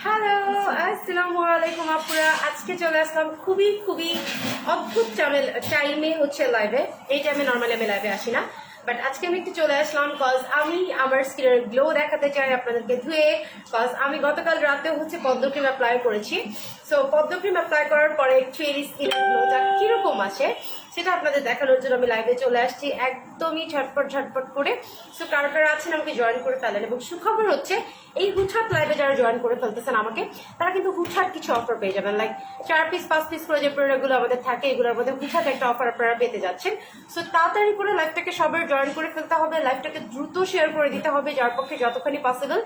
Hello, আসসালামু আলাইকুম আপুরা। আজকে চলে আসলাম খুবই খুবই অদ্ভুত টাইমে হচ্ছে লাইভে। এই টাইমে নর্মালি আমি লাইভে আসি না, বাট আজকে আমি একটু চলে আসলাম বিকজ আমি আমার স্কিনের গ্লো দেখাতে চাই আপনাদেরকে ধুয়ে। বিকজ আমি গতকাল রাতে হচ্ছে পদ্ম ক্রিম অ্যাপ্লাই করেছি। সো পদ্ম ক্রিম অ্যাপ্লাই করার পরে অ্যাকচুয়ালি স্কিনের গ্লোটা কিরকম আসে সেটা আপনাদের দেখানোর জন্য আমি লাইভে চলে আসছি একদমই ঝটপট ঝটপট করে। সো কারো কারো আছেন আমাকে জয়েন করে ফেলেন, এবং সুখবর হচ্ছে এই হুটহাট লাইভে যারা জয়েন করে ফেলতেছেন আমাকে, তারা কিন্তু হুটহাট কিছু অফার পেয়ে যাবেন। লাইক 4 পিস 5 পিস করে যে প্রোডাক্টগুলো আমাদের থাকে এগুলোর মধ্যে হুটহাট একটা অফার আপনারা পেতে যাচ্ছেন। সো তাড়াতাড়ি করে লাইভটাকে সবাই জয়েন করে ফেলতে হবে, লাইভটাকে দ্রুত শেয়ার করে দিতে হবে যার পক্ষে যতখানি পসিবল,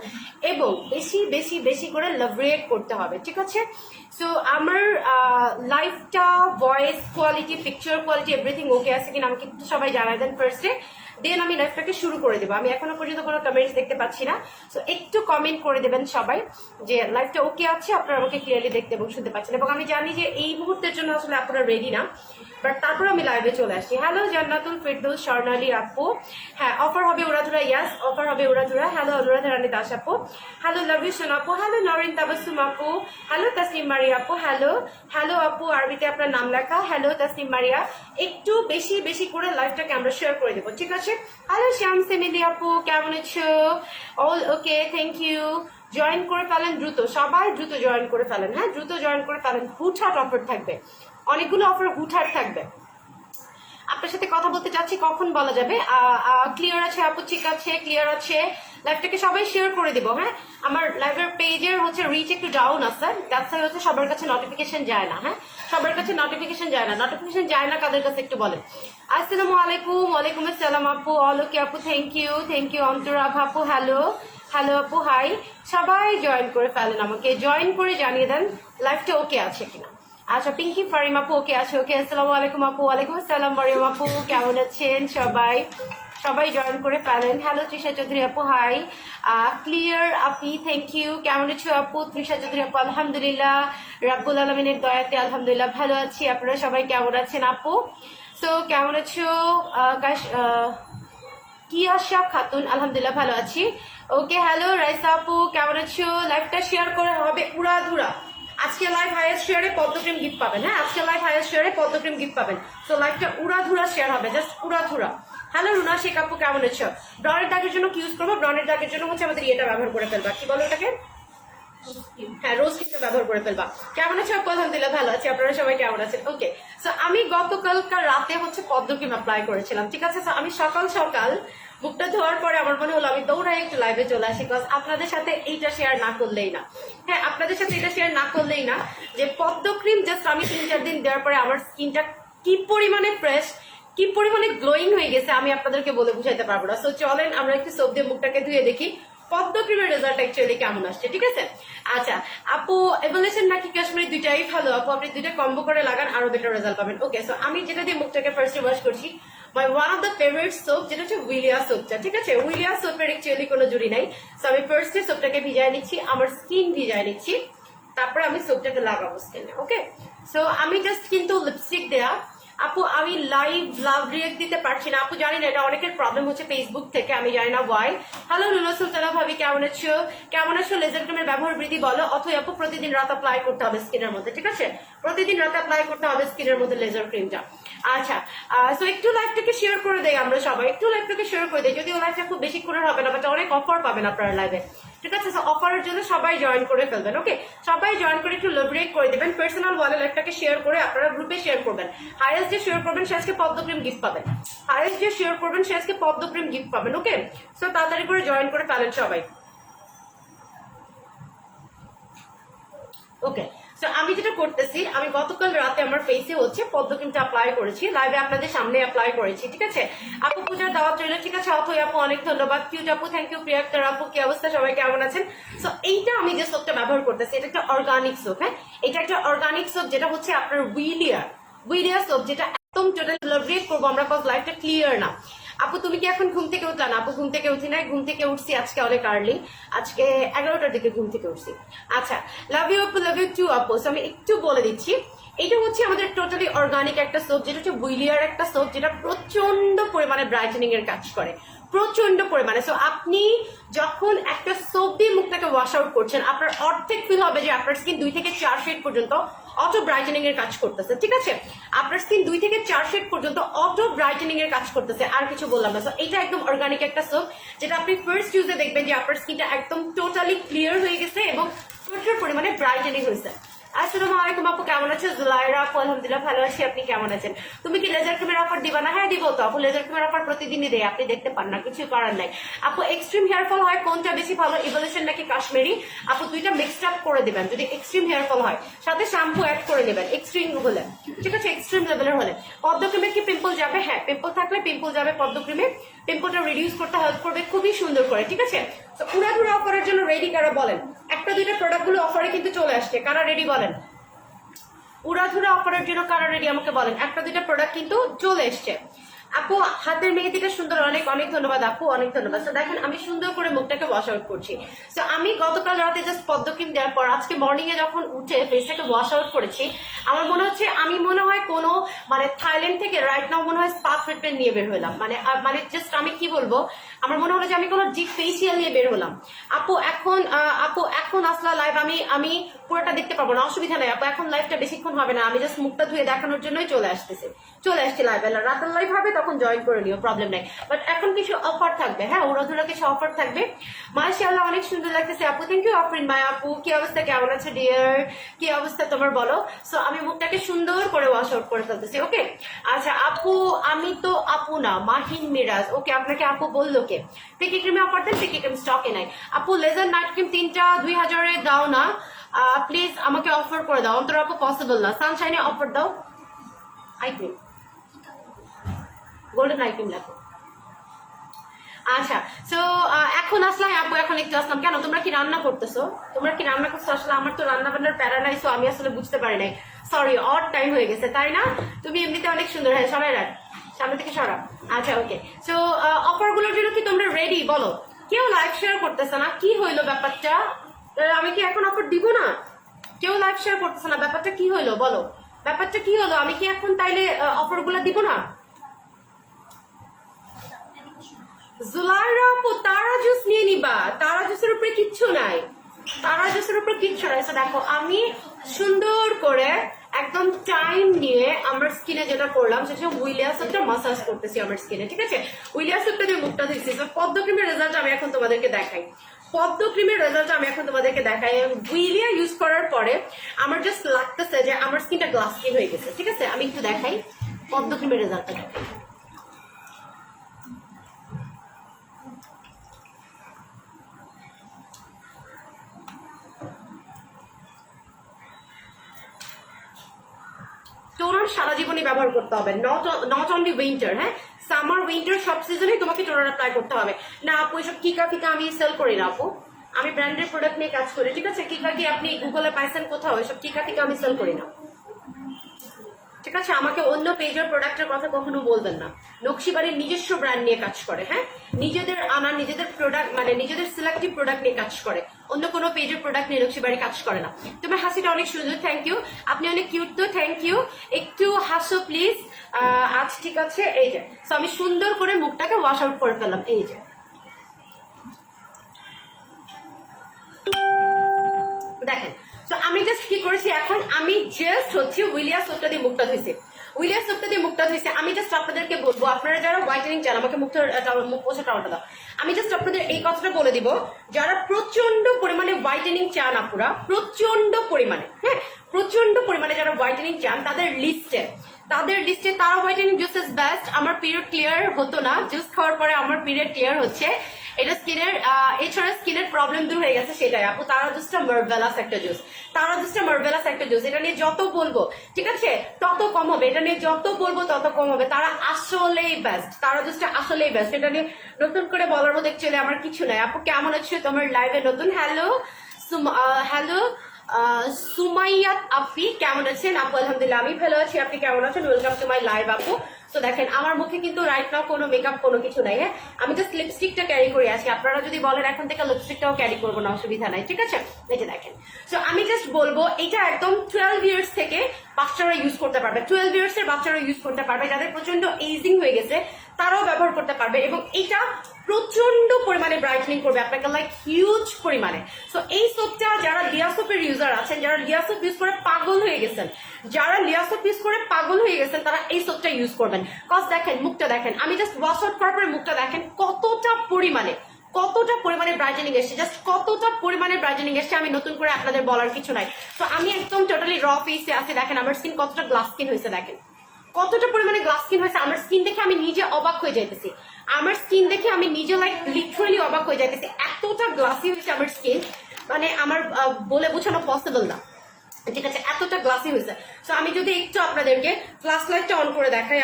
এবং বেশি বেশি বেশি করে লাভ রিয়েক্ট করতে হবে, ঠিক আছে? সো আমার লাইভটা voice quality, picture quality, everything okay আছে কিনা আমাকে একটু সবাই জানাই দেন ফার্স্টে, দেন আমি লাইভটাকে শুরু করে দেবো। আমি এখনো পর্যন্ত কোনো কমেন্টস দেখতে পাচ্ছি না, সো একটু কমেন্ট করে দেবেন সবাই যে লাইভটা ওকে আছে, আপনারা আমাকে ক্লিয়ারলি দেখতে এবং শুনতে পাচ্ছেন। এবং আমি জানি যে এই মুহূর্তের জন্য আসলে আপনারা রেডি না, বাট তারপর আমি লাইভে চলে আসছি। হ্যালো জান্নাতুল ফেরদৌস স্বর্ণালী আপু, হ্যাঁ অফার হবে উড়াধুরা, ইয়াস অফার হবে উড়াধুরা। হ্যালো অনুরাধা রানী দাস আপু, হ্যালো লাভ ইউ সোনা আপু, হ্যালো নরিন তাবাসুম আপু, হ্যালো তাসনিম মারিয়া আপু, হ্যালো হ্যালো আপু আরবিতে আপনার নাম লেখা, হ্যালো তাসনিম মারিয়া। একটু বেশি বেশি করে লাইভটাকে আমরা শেয়ার করে দেবো, ঠিক আছে? হ্যালো শ্যাম সেমিলি আপু, কেমন আছো? All okay, thank you. Join করে ফেলেন দ্রুত, সবাই দ্রুত জয়েন করে ফেলেন, হ্যাঁ দ্রুত জয়েন করে ফেলেন। হুটহাট অফার থাকবে, অনেকগুলো অফার হুটহাট থাকবে। আপনার সাথে কথা বলতে চাচ্ছি, কখন বলা যাবে? ক্লিয়ার আছে আপু, ঠিক আছে ক্লিয়ার আছে। লাইভটাকে সবাই শেয়ার করে দিব, হ্যাঁ। আমার লাইভের পেজের হচ্ছে রিচ একটু ডাউন আছে, দ্যাটস হচ্ছে সবার কাছে নোটিফিকেশন যায় না, হ্যাঁ সবার কাছে নোটিফিকেশন যায় না। নোটিফিকেশন যায় না কাদের কাছে একটু বলেন। আসসালামু আলাইকুম। ওয়ালাইকুম আসসালাম আপু, অলোকে আপু, থ্যাংক ইউ অন্তরাভ আপু, হ্যালো হ্যালো আপু, হাই। সবাই জয়েন করে ফেলেন, আমাকে জয়েন করে জানিয়ে দেন লাইভটা ওকে আছে কিনা। আচ্ছা পিঙ্কি ফারিম আপু ওকে আছে, ওকে। আসসালামু আলাইকুম আপু, ওয়ালাইকুম আসসালাম মারিয়াম আপু, কেমন আছেন সবাই? সবাই জয়েন করে ফেলেন। হ্যালো তৃষা চৌধুরী আপু, high. Clear Api, thank you. কেমন আছো আপু? তৃষা চৌধুরী আপু, আলহামদুলিল্লাহ রাব্বুল আলমিনের দয়াতে আলহামদুলিল্লাহ ভালো আছি। আপনারা সবাই কেমন আছেন আপু? সো কেমন আছো? কি আশা খাতুন, আলহামদুলিল্লাহ ভালো আছি। ওকে হ্যালো রাইসা আপু, কেমন আছো? লাইভটা শেয়ার করে হবে উড়াধুরা। আজকে লাইভ হাইয়েস্ট শেয়ারে পদ্মক্রিম গিফট পাবেন, হ্যাঁ আজকে লাইভ হাইয়েস্ট শেয়ারে পদ্মক্রিম গিফট পাবেন। তো লাইভটা উড়াধুরা শেয়ার হবে, জাস্ট উড়াধুরা। হ্যালো রুনা শেখ আপু, কেমন আছো? ব্রনের দাগের জন্য কি ইউজ করবো? ব্রনের দাগের জন্য হচ্ছে আমাদের এটা ব্যবহার করে ফেলবা, কি বলো ওটাকে? হ্যাঁ রোজ ক্রিমটা ব্যবহার করে ফেলবা। কেমন আছে আপু? আলহামদুলিল্লাহ ভালো আছি। আপনারা সবাই কেমন আছেন? ওকে, সো আমি গতকালকার রাতে হচ্ছে পদ্ম ক্রিম অ্যাপ্লাই করেছিলাম, ঠিক আছে? আমি সকাল সকাল মুখটা ধোয়ার পরে আমার মনে হলো আমি দৌড়াই একটু লাইভে চলে আসি, বিকজ আপনাদের সাথে এইটা শেয়ার না করলেই না, হ্যাঁ আপনাদের সাথে এটা শেয়ার না করলেই না যে পদ্ম ক্রিম জাস্ট আমি 3-4 দিন দেওয়ার পরে আমার স্কিনটা কি পরিমাণে ফ্রেশ, কি পরিমাণে গ্লোয়িং হয়ে গেছে আমি আপনাদেরকে বলে বুঝাইতে পারবো না। সো চলেন আমরা একটু সোপ দিয়ে মুখটাকে ধুয়ে দেখি পদ্ম ক্রিমের রেজাল্ট অ্যাকচুয়ালি কেমন আসছে, ঠিক আছে? আচ্ছা আপু বলেছেন নাকি কাশ্মীরি দুইটাই ভালো, আপু আপনি দুইটা কম্বো করে লাগান আরো বেটার রেজাল্ট পাবেন। ওকে, সো আমি যেটা দিয়ে মুখটাকে ফার্স্টে ওয়াশ করছি, মাই one of the favourite soap, যেটা হচ্ছে উইলিয়া সোপটা, ঠিক আছে? উইলিয়া সোপের অ্যাকচুয়ালি কোনো জুড়ি নাই। সো আমি ফার্স্টে সোপটাকে ভিজায় নিচ্ছি, আমার স্কিন ভিজায় নিচ্ছি, তারপরে আমি সোপটাকে লাগাবো স্কিনে। ওকে, সো আমি জাস্ট কিন্তু লিপস্টিক দেয়া আপু, আমি লাইভ লাভ রিয়েক্ট দিতে পারছি না আপু, জানি না এটা অনেকের প্রবলেম হচ্ছে ফেসবুক থেকে, আমি জানি না ওয়াই। হ্যালো নুনা সুলতানা ভাবি, কেমন আছো? কেমন আছো? লেজার ক্রিমের ব্যবহার বৃদ্ধি বলো, অথবা আপু প্রতিদিন রাত অ্যাপ্লাই করতে হবে স্কিনের মধ্যে, ঠিক আছে? প্রতিদিন রাত অ্যাপ্লাই করতে হবে স্কিনের মধ্যে লেজার ক্রিমটা। আচ্ছা, সো একটু লাইভটাকে শেয়ার করে দেয়, আমরা সবাই একটু লাইভটাকে শেয়ার করে দেয়, যদিও লাইভটা খুব বেশিক্ষণের হবে না, বাট অনেক অফার পাবেন আপনারা লাইভে, ঠিক আছে? অফারের জন্য সবাই জয়েন করে ফেলবেন। ওকে, সবাই জয়েন করে একটু লাভ রিয়েক্ট করে দেবেন, পার্সোনাল ওয়ালে লাইভটাকে শেয়ার করে আপনারা গ্রুপে শেয়ার করবেন। হাইয়েস্ট যে শেয়ার করবেন সে আজকে পদ্ম ক্রিম গিফট পাবেন, হাইয়েস্ট যে শেয়ার করবেন সে আজকে পদ্ম ক্রিম গিফট পাবেন। ওকে, সো তাড়াতাড়ি করে জয়েন করে ফেলেন সবাই। ওকে, সো আমি যেটা করতেছি, আমি গতকাল রাতে আমার ফেসে হচ্ছে পদ্ম ক্রিমটা অ্যাপ্লাই করেছি, লাইভে আপনাদের সামনে অ্যাপ্লাই করেছি, ঠিক আছে? আপু পূজার দাওয়াত রইল, ঠিক আছে? অথই আপু অনেক ধন্যবাদ, কিউট আপু থ্যাংক ইউ, প্রিয়াক্তার আপু কি অবস্থা, সবাই কেমন আছেন? সো এইটা আমি যে সোপটা ব্যবহার করতেছি এটা একটা অর্গানিক সোপ, হ্যাঁ এটা একটা অর্গানিক সোপ, যেটা হচ্ছে আপনার উইলিয়া সোপ, যেটা একদম টোটাল লাভ রিয়েক্ট করবো আমরা, কজ লাইফটা ক্লিয়ার না। আপু তুমি কি এখন ঘুম থেকে উঠলা না? আপু ঘুম থেকে উঠি নাই, ঘুম থেকে উঠছি আজকে অনেক আর্লি, আজকে 11টার দিকে ঘুম থেকে উঠছি। আচ্ছা, লাভ ইউ আপু, লাভ ইউ টু আপু। আমি একটু বলে দিচ্ছি, এটা হচ্ছে আমাদের টোটালি অর্গানিক একটা সোপ, যেটা হচ্ছে বুইলিয়ার একটা সোপ, যেটা প্রচন্ড পরিমাণে ব্রাইটেনিং এর কাজ করে, প্রচন্ড পরিমাণে। সো আপনি যখন একটা সোপ দিয়ে মুখটাকে ওয়াশ আউট করছেন, আপনার অর্ধেক ফিল হবে যে আপনার স্কিন 2 থেকে 4 শেড পর্যন্ত অটো ব্রাইটেনিং এর কাজ করতেছে, ঠিক আছে? আপনার স্কিন 2 থেকে 4 শেড পর্যন্ত অটো ব্রাইটেনিং এর কাজ করতেছে, আর কিছু বললাম না। সো এটা একদম অর্গানিক একটা সোপ, যেটা আপনি ফার্স্ট ইউজে দেখবেন যে আপনার স্কিনটা একদম টোটালি ক্লিয়ার হয়ে গেছে এবং প্রচুর পরিমাণে ব্রাইটেনিং হয়েছে। আসসালামু আলাইকুম আপু, কেমন আছো? জুলাইরা আপু, আলহামদুলিল্লাহ ভালো আছি, আপনি কেমন আছেন? তুমি কি লেজার ক্রিমের অফার দিবা না? হ্যাঁ দিব তো আপু, লেজার ক্রিমের অফার প্রতিদিনই দেয়, আপনি দেখতে পান না, কিছু করার নাই আপু। এক্সট্রিম হেয়ার ফল হয় কোনটা বেশি ভালো, ইভলিউশন নাকি কাশ্মীরি? আপু দুইটা মিক্সড আপ করে দিবেন, যদি এক্সট্রিম হেয়ার ফল হয় সাথে শ্যাম্পু অ্যাড করে নেবেন এক্সট্রিম হলে, ঠিক আছে? এক্সট্রিম লেভেলের হলে পদ্ম ক্রিমে কি পিম্পল যাবে? হ্যাঁ, পিম্পল থাকলে পিম্পল যাবে পদ্ম ক্রিমে, পিম্পলটা রিডিউস করতে হেল্প করবে খুবই সুন্দর করে, ঠিক আছে? তো উড়াধুরা অফারের জন্য রেডি কারা বলেন? একটা দুইটা প্রোডাক্টগুলো অফারে কিন্তু চলে আসছে, কারা রেডি বলেন? উড়াধুরা অফারের জন্য কারা রেডি আমাকে বলেন? একটা দুইটা প্রোডাক্ট কিন্তু চলে এসছে। আপু হাতের মেহেদিটা সুন্দর, অনেক অনেক ধন্যবাদ আপু, অনেক ধন্যবাদ। তো দেখেন আমি সুন্দর করে মুখটাকে ওয়াশ আউট করছি। তো আমি গতকাল রাতে জাস্ট পদ্ম ক্রিম দেওয়ার পর আজকে মর্নিং এ যখন উঠে ফেসটাকে ওয়াশ আউট করেছি, আমার মনে হচ্ছে আমি মনে হয় কোনো মানে থাইল্যান্ড থেকে রাইট নাও মনে হয় স্পা ট্রিটমেন্ট নিয়ে বের হলাম, মানে জাস্ট আমি কি বলবো, আমার মনে হলো যে আমি কোনো ডিপ ফেসিয়াল নিয়ে বের হলাম। আপু এখন আসলা লাইভ, আমি পুরোটা দেখতে পাবো না, অসুবিধা নাই আপু, এখন লাইভটা বেশিক্ষণ হবে না, আমি জাস্ট মুখটা ধুয়ে দেখানোর জন্যই চলে আসছি লাইভ। রাতের লাইভ হবে তখন জয়েন করে নিও, প্রবলেম নাই। বাট এখন কিছু অফার থাকবে, হ্যাঁ উড়াধুরা কিছু অফার থাকবে। মাশাআল্লাহ অনেক সুন্দর লাগতেছে আপু, থ্যাংক ইউ আফরিন মাই আপু। কি অবস্থা, কেমন আছে ডিয়ার? কি অবস্থা তোমার বলো? সো আমি মুখটাকে সুন্দর করে ওয়াশ আউট করে ফেলতেছি, ওকে? আচ্ছা আপু, আমি তো আপু না, মাহিন মিরাজ। ওকে, আপনাকে আপু বললো কে? পিকি ক্রিমে অফার দেন, পিকি ক্রিম স্টকে নাই আপু। লেজার নাইট ক্রিম 3টা 2000-এ দাও না প্লিজ, আমাকে অফার করে দাও অন্তর আপু, পসিবল না। সানশাইনে অফার দাও, eye cream golden eye cream লাগবে। আচ্ছা, সো এখন আসলাম আপু, এখন একটু আসলাম। কেন তোমরা কি রান্না করতেছো? আসলে আমার তো রান্না বান্নার প্যারা নাই, সো আমি আসলে বুঝতে পারি নাই, সরি। অড টাইম হয়ে গেছে তাই না? তুমি এমনিতে অনেক সুন্দর, হ্যাঁ সবাই রাখ, সামনে থেকে সরা। আচ্ছা ওকে, সো অফার গুলোর জন্য কি তোমরা রেডি বলো? কেউ লাইভ শেয়ার করতেছে না, কি হইলো ব্যাপারটা? আমি কি এখন অফার দিব না? কেউ লাইভ শেয়ার করতেছে না, ব্যাপারটা কি হইলো বলো? ব্যাপারটা কি হলো? আমি কি এখন তাইলে অফার গুলা দিব না? জুলাইরা আপু, তারা জুস নিয়ে নিবা, তারা জুসের উপরে কিচ্ছু নাই, তারা জুসের উপরে কিচ্ছু নাই। দেখো আমি সুন্দর করে একদম টাইম নিয়ে আমার স্কিনে যেটা করলাম সেটা উইলিয়া সোপটা মাসাজ করতেছি আমার স্কিনে, ঠিক আছে? উইলিয়া সোপটা দিয়ে মুখটা ধুইছি। পদ্ম ক্রিমের রেজাল্ট আমি এখন তোমাদেরকে দেখাই, উইলিয়া ইউজ করার পরে আমার জাস্ট লাগতেছে যে আমার স্কিনটা গ্লাস স্কিন হয়ে গেছে, ঠিক আছে? আমি একটু দেখাই পদ্ম ক্রিমের রেজাল্টটা দেখাই। টোনার সারা জীবনই ব্যবহার করতে হবে, নট অনলি উইন্টার, হ্যাঁ সামার উইন্টার সব সিজনে তোমাকে টোনার অ্যাপ্লাই করতে হবে। না আপু এসব কিকা ফিকা আমি সেল করি না আপু, আমি ব্র্যান্ডেড প্রোডাক্ট নিয়ে কাজ করি, ঠিক আছে? কিকা কি আপনি গুগলে পাইছেন কোথাও? এসব কিকা ফিকা আমি সেল করি না, ঠিক আছে? আমাকে অন্য পেজের প্রোডাক্টের কথা কখনো বলবেন না। নকশিবাড়ির নিজস্ব ব্র্যান্ড নিয়ে কাজ করে, হ্যাঁ নিজেদের আনা নিজেদের প্রোডাক্ট, মানে নিজেদের সিলেক্টিভ প্রোডাক্ট নিয়ে কাজ করে, অন্য কোনো পেজের প্রোডাক্ট নিয়ে নকশিবাড়ি কাজ করে না। তোমার হাসিটা অনেক সুন্দর, থ্যাংক ইউ, আপনি অনেক কিউট তো, থ্যাংক ইউ। একটু হাসো প্লিজ। আচ্ছা ঠিক আছে, এই যে সো আমি সুন্দর করে মুখটাকে ওয়াশ আউট করে ফেললাম, এই যে দেখেন। তো আমি জাস্ট কি করেছি, এখন আমি জাস্ট হচ্ছে উইলিয়া সোপটা দিয়ে মুখটা ধুইছি, আমি জাস্ট আপনাদেরকে বলবো, আপনারা যারা হোয়াইটেনিং চান, আমাকে মুখ পোষা টাওয়ালটা দাও, আমি জাস্ট আপনাদের এই কথাটা বলে দিব, যারা প্রচন্ড পরিমাণে হোয়াইটেনিং চান আপুরা, প্রচন্ড পরিমাণে যারা হোয়াইটেনিং চান, তাদের লিস্টে তারা হোয়াইটেনিং জুস ইজ বেস্ট। আমার পিরিয়ড ক্লিয়ার হতো না, জুস খাওয়ার পরে আমার পিরিয়ড ক্লিয়ার হচ্ছে, এটা স্কিনের এছাড়া স্কিনের প্রবলেম দূর হয়ে গেছে, সেটাই আপু। তারা জাস্ট মার্ভেলাস একটা জুস, এটা নিয়ে যত বলবো ঠিক আছে তত কম হবে, এটা নিয়ে যত বলবো তত কম হবে। তারা আসলেই বেস্ট, এটা নিয়ে নতুন করে বলার মতো অ্যাকচুয়ালি আমার কিছু নাই। আপু কেমন আছে? তোমার লাইভে নতুন, হ্যালো সুমাইয়াত আপি, কেমন আছেন আপু? আলহামদুলিল্লাহ আমি ভালো আছি, আপনি কেমন আছেন? ওয়েলকাম টু মাই লাইভ আপু। সো দেখেন আমার মুখে কিন্তু রাইট নাও কোনো মেকআপ কোনো কিছু নাই। হ্যাঁ, আমি জাস্ট লিপস্টিকটা ক্যারি করে আসি। আপনারা যদি বলেন এখন থেকে লিপস্টিকটাও ক্যারি করবো না, অসুবিধা নাই, ঠিক আছে? এই যে দেখেন। সো আমি জাস্ট বলবো এটা একদম 12 ইয়ার্স থেকে বাচ্চারা ইউজ করতে পারবে। 12 ইয়ার্স এর বাচ্চারা ইউজ করতে পারবে, যাদের প্রচন্ড এজিং হয়ে গেছে তারাও ব্যবহার করতে পারবে। এবং এটা প্রচন্ড পরিমাণে ব্রাইটনিং করবে আপনাকে, লাইক হিউজ পরিমাণে। সো এই সোপটা যারা লিয়া সোপের ইউজার আছেন, যারা লিয়া সোপ ইউজ করে পাগল হয়ে গেছেন, যারা লিয়া সোপ ইউজ করে পাগল হয়ে গেছেন, তারা এই সোপটা ইউজ করবেন। কজ দেখেন মুখটা দেখেন, আমি জাস্ট ওয়াশ আউট করার পরে মুখটা দেখেন কতটা পরিমাণে ব্রাইটেনিং এসছে, জাস্ট কতটা পরিমাণে ব্রাইটেনিং এসছে আমি নতুন করে আপনাদের বলার কিছু নাই। তো আমি একদম টোটালি র ফেসে আছি। দেখেন আমার স্কিন কতটা গ্লাস স্কিন হয়েছে, দেখেন কতটা পরিমাণে গ্লাস স্কিন হয়েছে। আমার স্কিন দেখে আমি নিজে অবাক হয়ে যাইতেছি, আমার স্কিন দেখে আমি নিজে লাইক লিটারালি অবাক হয়ে যাইতেছি। এতটা গ্লাসি হয়েছে আমার স্কিন, মানে আমার বলে বোঝানো পসিবল না, ঠিক আছে? এতটা গ্লাসি হয়েছে। সো আমি যদি একটু আপনাদেরকে ফ্ল্যাশ লাইটটা অন করে দেখাই,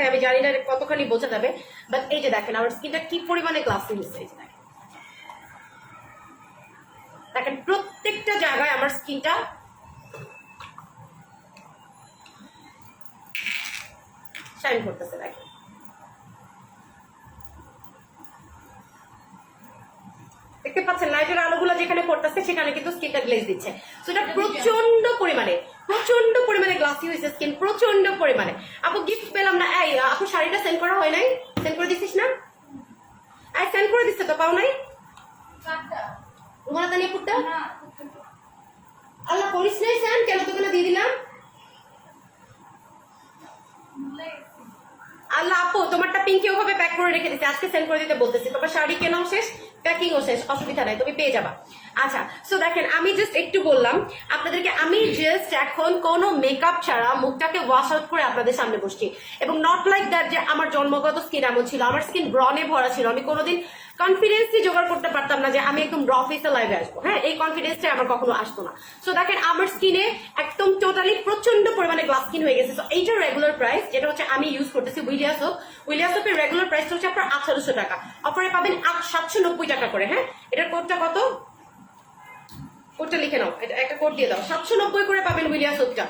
আমি জানি না কতখানি বোঝা যাবে, বাট এই যে দেখেন আমার স্কিনটা কি পরিমাণে গ্লাসি হয়েছে। এই যে দেখেন প্রত্যেকটা জায়গায় আমার স্কিনটা শাইন করতেছে। দেখেন দেখতে পাচ্ছেন লাইটের আলোগুলো যেখানে পড়তেছে সেখানে কিন্তু স্কিনটা গ্লেজ দিচ্ছে। তো এটা প্রচন্ড পরিমাণে গ্লাসি হয়েছে স্কিন, প্রচন্ড পরিমাণে। আপু গিফট পেলাম না। এই আপু শাড়িটা সেন্ড করা হয় নাই? সেন্ড করে দিছিস না? সেন্ড করে দিচ্ছে তো, পাও নাই? রুমানা নিয়ে পুটটা আল্লাহ করিস নাই সেন্ড, কেন তোকে দিয়ে দিলাম? আল্লাহ আপু তোমারটা পিঙ্কি ওভাবে প্যাক করে রেখে দিচ্ছে, আজকে সেন্ড করে দিতে বলতেছি। তোমার শাড়ি কেনাও শেষ, প্যাকিংও শেষ, অসুবিধা নাই, তুমি পেয়ে যাবা। আচ্ছা, সো দেখেন আমি জাস্ট একটু বললাম আপনাদেরকে, আমি জাস্ট এখন কোনো মেকআপ ছাড়া মুখটাকে ওয়াশ আউট করে আপনাদের সামনে বসছি। এবং নট লাইক দ্যাট যে আমার জন্মগত স্কিন এমন ছিল, আমার স্কিন ব্রনে ভরা ছিল। আমি কোনোদিন কনফিডেন্সই জোগাড় করতে পারতাম না যে আমি একদম র ফেসে লাইভে আসবো। হ্যাঁ, এই কনফিডেন্সটা আমার কখনো আসতো না। সো দেখেন আমার স্কিনে একদম টোটালি প্রচন্ড পরিমাণে গ্লাস স্কিন হয়ে গেছে। সো এইটার রেগুলার প্রাইস যেটা হচ্ছে আমি ইউজ করতেছি উইলিয়া সোপের রেগুলার প্রাইসটা হচ্ছে আপনার 1800 টাকা, অফারে পাবেন 790 টাকা করে। হ্যাঁ, এটার কোডটা কত? কোডটা লিখে নাও, এটা একটা কোড দিয়ে দাও। 790 করে পাবেন উইলিয়া সোপটা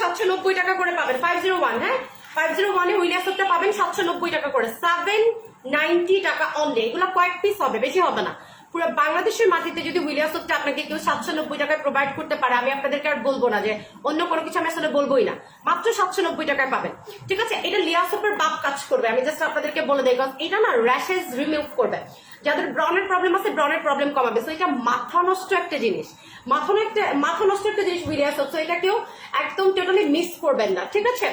790 টাকা করে পাবেন। 501, হ্যাঁ 501 উইলিয়া সোপটা পাবেন 790 টাকা করে, 790 টাকা অনলি। এগুলো কয়েক পিস হবে, বেশি হবে না। পুরো বাংলাদেশের মাটিতে যদি উইলিয়া সোপটা আপনাকে কেউ 790 টাকায় প্রোভাইড করতে পারে, আমি আপনাদেরকে আর বলবো না যে অন্য কোনো কিছু, আমি আসলে বলবোই না, মাত্র 790 টাকায় পাবেন। ঠিক আছে, এটা লিয়া সোপের বাপ কাজ করবে। আমি জাস্ট আপনাদেরকে বলে দেই, এটা না র্যাশেস রিমুভ করবে। যাদের ব্রনের প্রবলেম আছে ব্রনের প্রবলেম কমাবে। সো এটা মাথা নষ্ট একটা জিনিস, উইলিয়া সোপ। সো এটা কেউ একদম টোটালি মিস করবেন না, ঠিক আছে?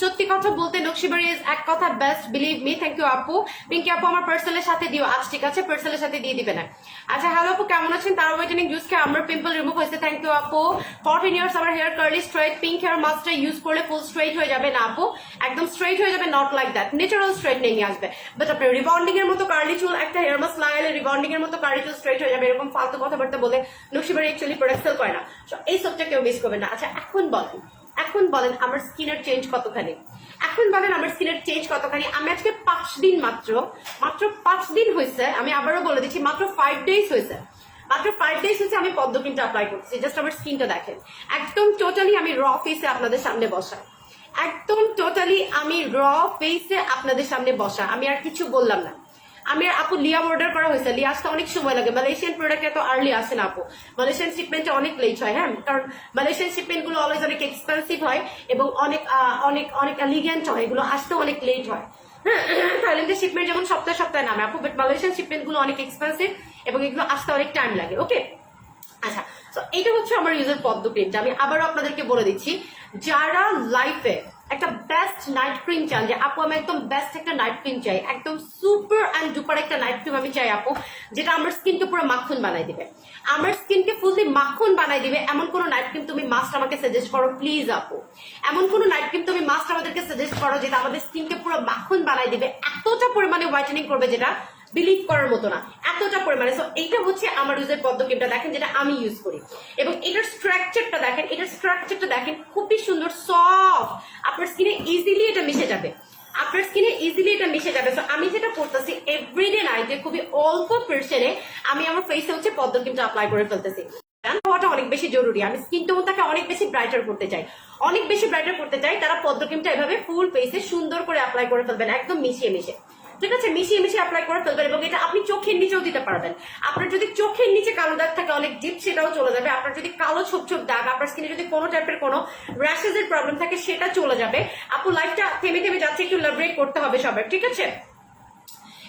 সত্যি কথা বলতে নকশিবাড়ি এক কথা best, believe me. Thank you আপু। পিঙ্কি আপু আমার পার্সেলের সাথে দিও আজ, ঠিক আছে? পার্সেলের সাথে দিয়ে দিবে না। আচ্ছা, হ্যালো আপু, কেমন আছেন? তারা ওয়েটেনিং জুস খেয়ে আমার পিম্পল রিমুভ হয়েছে, থ্যাংক ইউ আপু। 14 ইয়ার্স আমার hair curly straight, pink hair মাস্কটা ইউজ করলে ফুল স্ট্রেট হয়ে যাবে না আপু, একদম স্ট্রেট হয়ে যাবে, not like that, natural straightening আসবে। বাট আপনি রিবন্ডিং এর মতো কার্লি চুল একটা হেয়ার মাস্ক লাগালে রিবন্ডিং এর মতো কার্লি চুল স্ট্রেট হয়ে যাবে, এরকম ফালতু কথাবার্তা বলে নকশিবাড়ি অ্যাকচুয়ালি প্রোডাক্ট সেল করে না। এই সবটা কেউ মিস করবে না। আচ্ছা, এখন বলেন আমার স্কিনের চেঞ্জ কতখানি? আমি আজকে 5 দিন মাত্র 5 দিন হয়েছে, আমি আবারও বলে দিচ্ছি, মাত্র 5 ডেজ হয়েছে আমি পদ্ম ক্রিমটা অ্যাপ্লাই করতেছি। জাস্ট আমার স্কিনটা দেখেন, একদম টোটালি আমি র ফেসে আপনাদের সামনে বসা, আমি আর কিছু বললাম না। আমি আর আপু লিয়া অর্ডার করা হয়েছে, লিয়া আসতে অনেক সময় লাগে, মালয়েশিয়ান প্রোডাক্ট এত আর্লি আসে না আপু, মালয়েশিয়ান শিপমেন্টে অনেক লেট হয়। হ্যাঁ, কারণ মালয়েশিয়ান শিপমেন্ট গুলো অলওয়েজ অনেক এক্সপেন্সিভ হয় এবং অনেক অনেক অনেক এলিগেন্ট হয়, এগুলো আসতে অনেক লেট হয়। হ্যাঁ, থাইল্যান্ডের শিপমেন্ট যেমন সপ্তাহে নামে আপু, বাট মালয়েশিয়ান শিপমেন্ট গুলো অনেক এক্সপেন্সিভ এবং এগুলো আসতে অনেক টাইম লাগে। ওকে, আচ্ছা, তো এটা হচ্ছে আমার ইউজের পদ্ম ক্রিম। আমি আবারও আপনাদেরকে বলে দিচ্ছি, যারা লাইফে একটা বেস্ট নাইট ক্রিম চান, যে আপু আমি একদম বেস্ট একটা নাইট ক্রিম চাই, একদম সুপার অ্যান্ড ডুপার একটা নাইট ক্রিম আমি চাই আপু, যেটা আমার স্কিনকে পুরো মাখন বানাই দিবে, এমন কোন নাইট ক্রিম তুমি মাস্ট আমাকে সাজেস্ট করো প্লিজ আপু। এমন কোন নাইট ক্রিম তুমি মাস্ট আমাদেরকে সাজেস্ট করো যেটা আমাদের স্কিনকে পুরো মাখন বানাই দিবে, এতটা পরিমাণে হোয়াইটেনিং করবে যেটা বিলিভ করার মতো না, এতটা পরিমাণে। সো এইটা হচ্ছে আমার ইউজের পদ্ম ক্রিমটা, দেখেন যেটা আমি ইউজ করি, এবং এটার স্ট্রাকচারটা দেখেন, খুবই সুন্দর, সফট, আপনার স্কিনে ইজিলি এটা মিশে যাবে। সো আমি যেটা করতেছি এভরিডে নাইটে খুবই অল্প পার্সেন্টে আমি আমার ফেসে হচ্ছে পদ্ম ক্রিমটা অ্যাপ্লাই করে ফেলতেছি। হওয়াটা অনেক বেশি জরুরি। আমি স্কিন টোনটাকে অনেক বেশি ব্রাইটার করতে চাই, অনেক বেশি ব্রাইটার করতে চাই। তারা পদ্ম ক্রিমটা এভাবে ফুল ফেসে সুন্দর করে অ্যাপ্লাই করে ফেলবেন, একদম মিশিয়ে মিশে, ঠিক আছে, মিশিয়ে মিশিয়ে অ্যাপ্লাই করে ফেলবেন। এবং এটা আপনি চোখের নিচেও দিতে পারবেন। আপনার যদি চোখের নিচে কালো দাগ থাকে অনেক ডিপ, সেটাও চলে যাবে। আপনার যদি কালো ছোপ ছোপ দাগ, আপনার স্কিনে যদি কোনো টাইপের কোনো র্যাশেস এর প্রবলেম থাকে, সেটা চলে যাবে। আপু লাইফটা থেমে থেমে যাচ্ছে, একটু লাভরেট করতে হবে সবার, ঠিক আছে,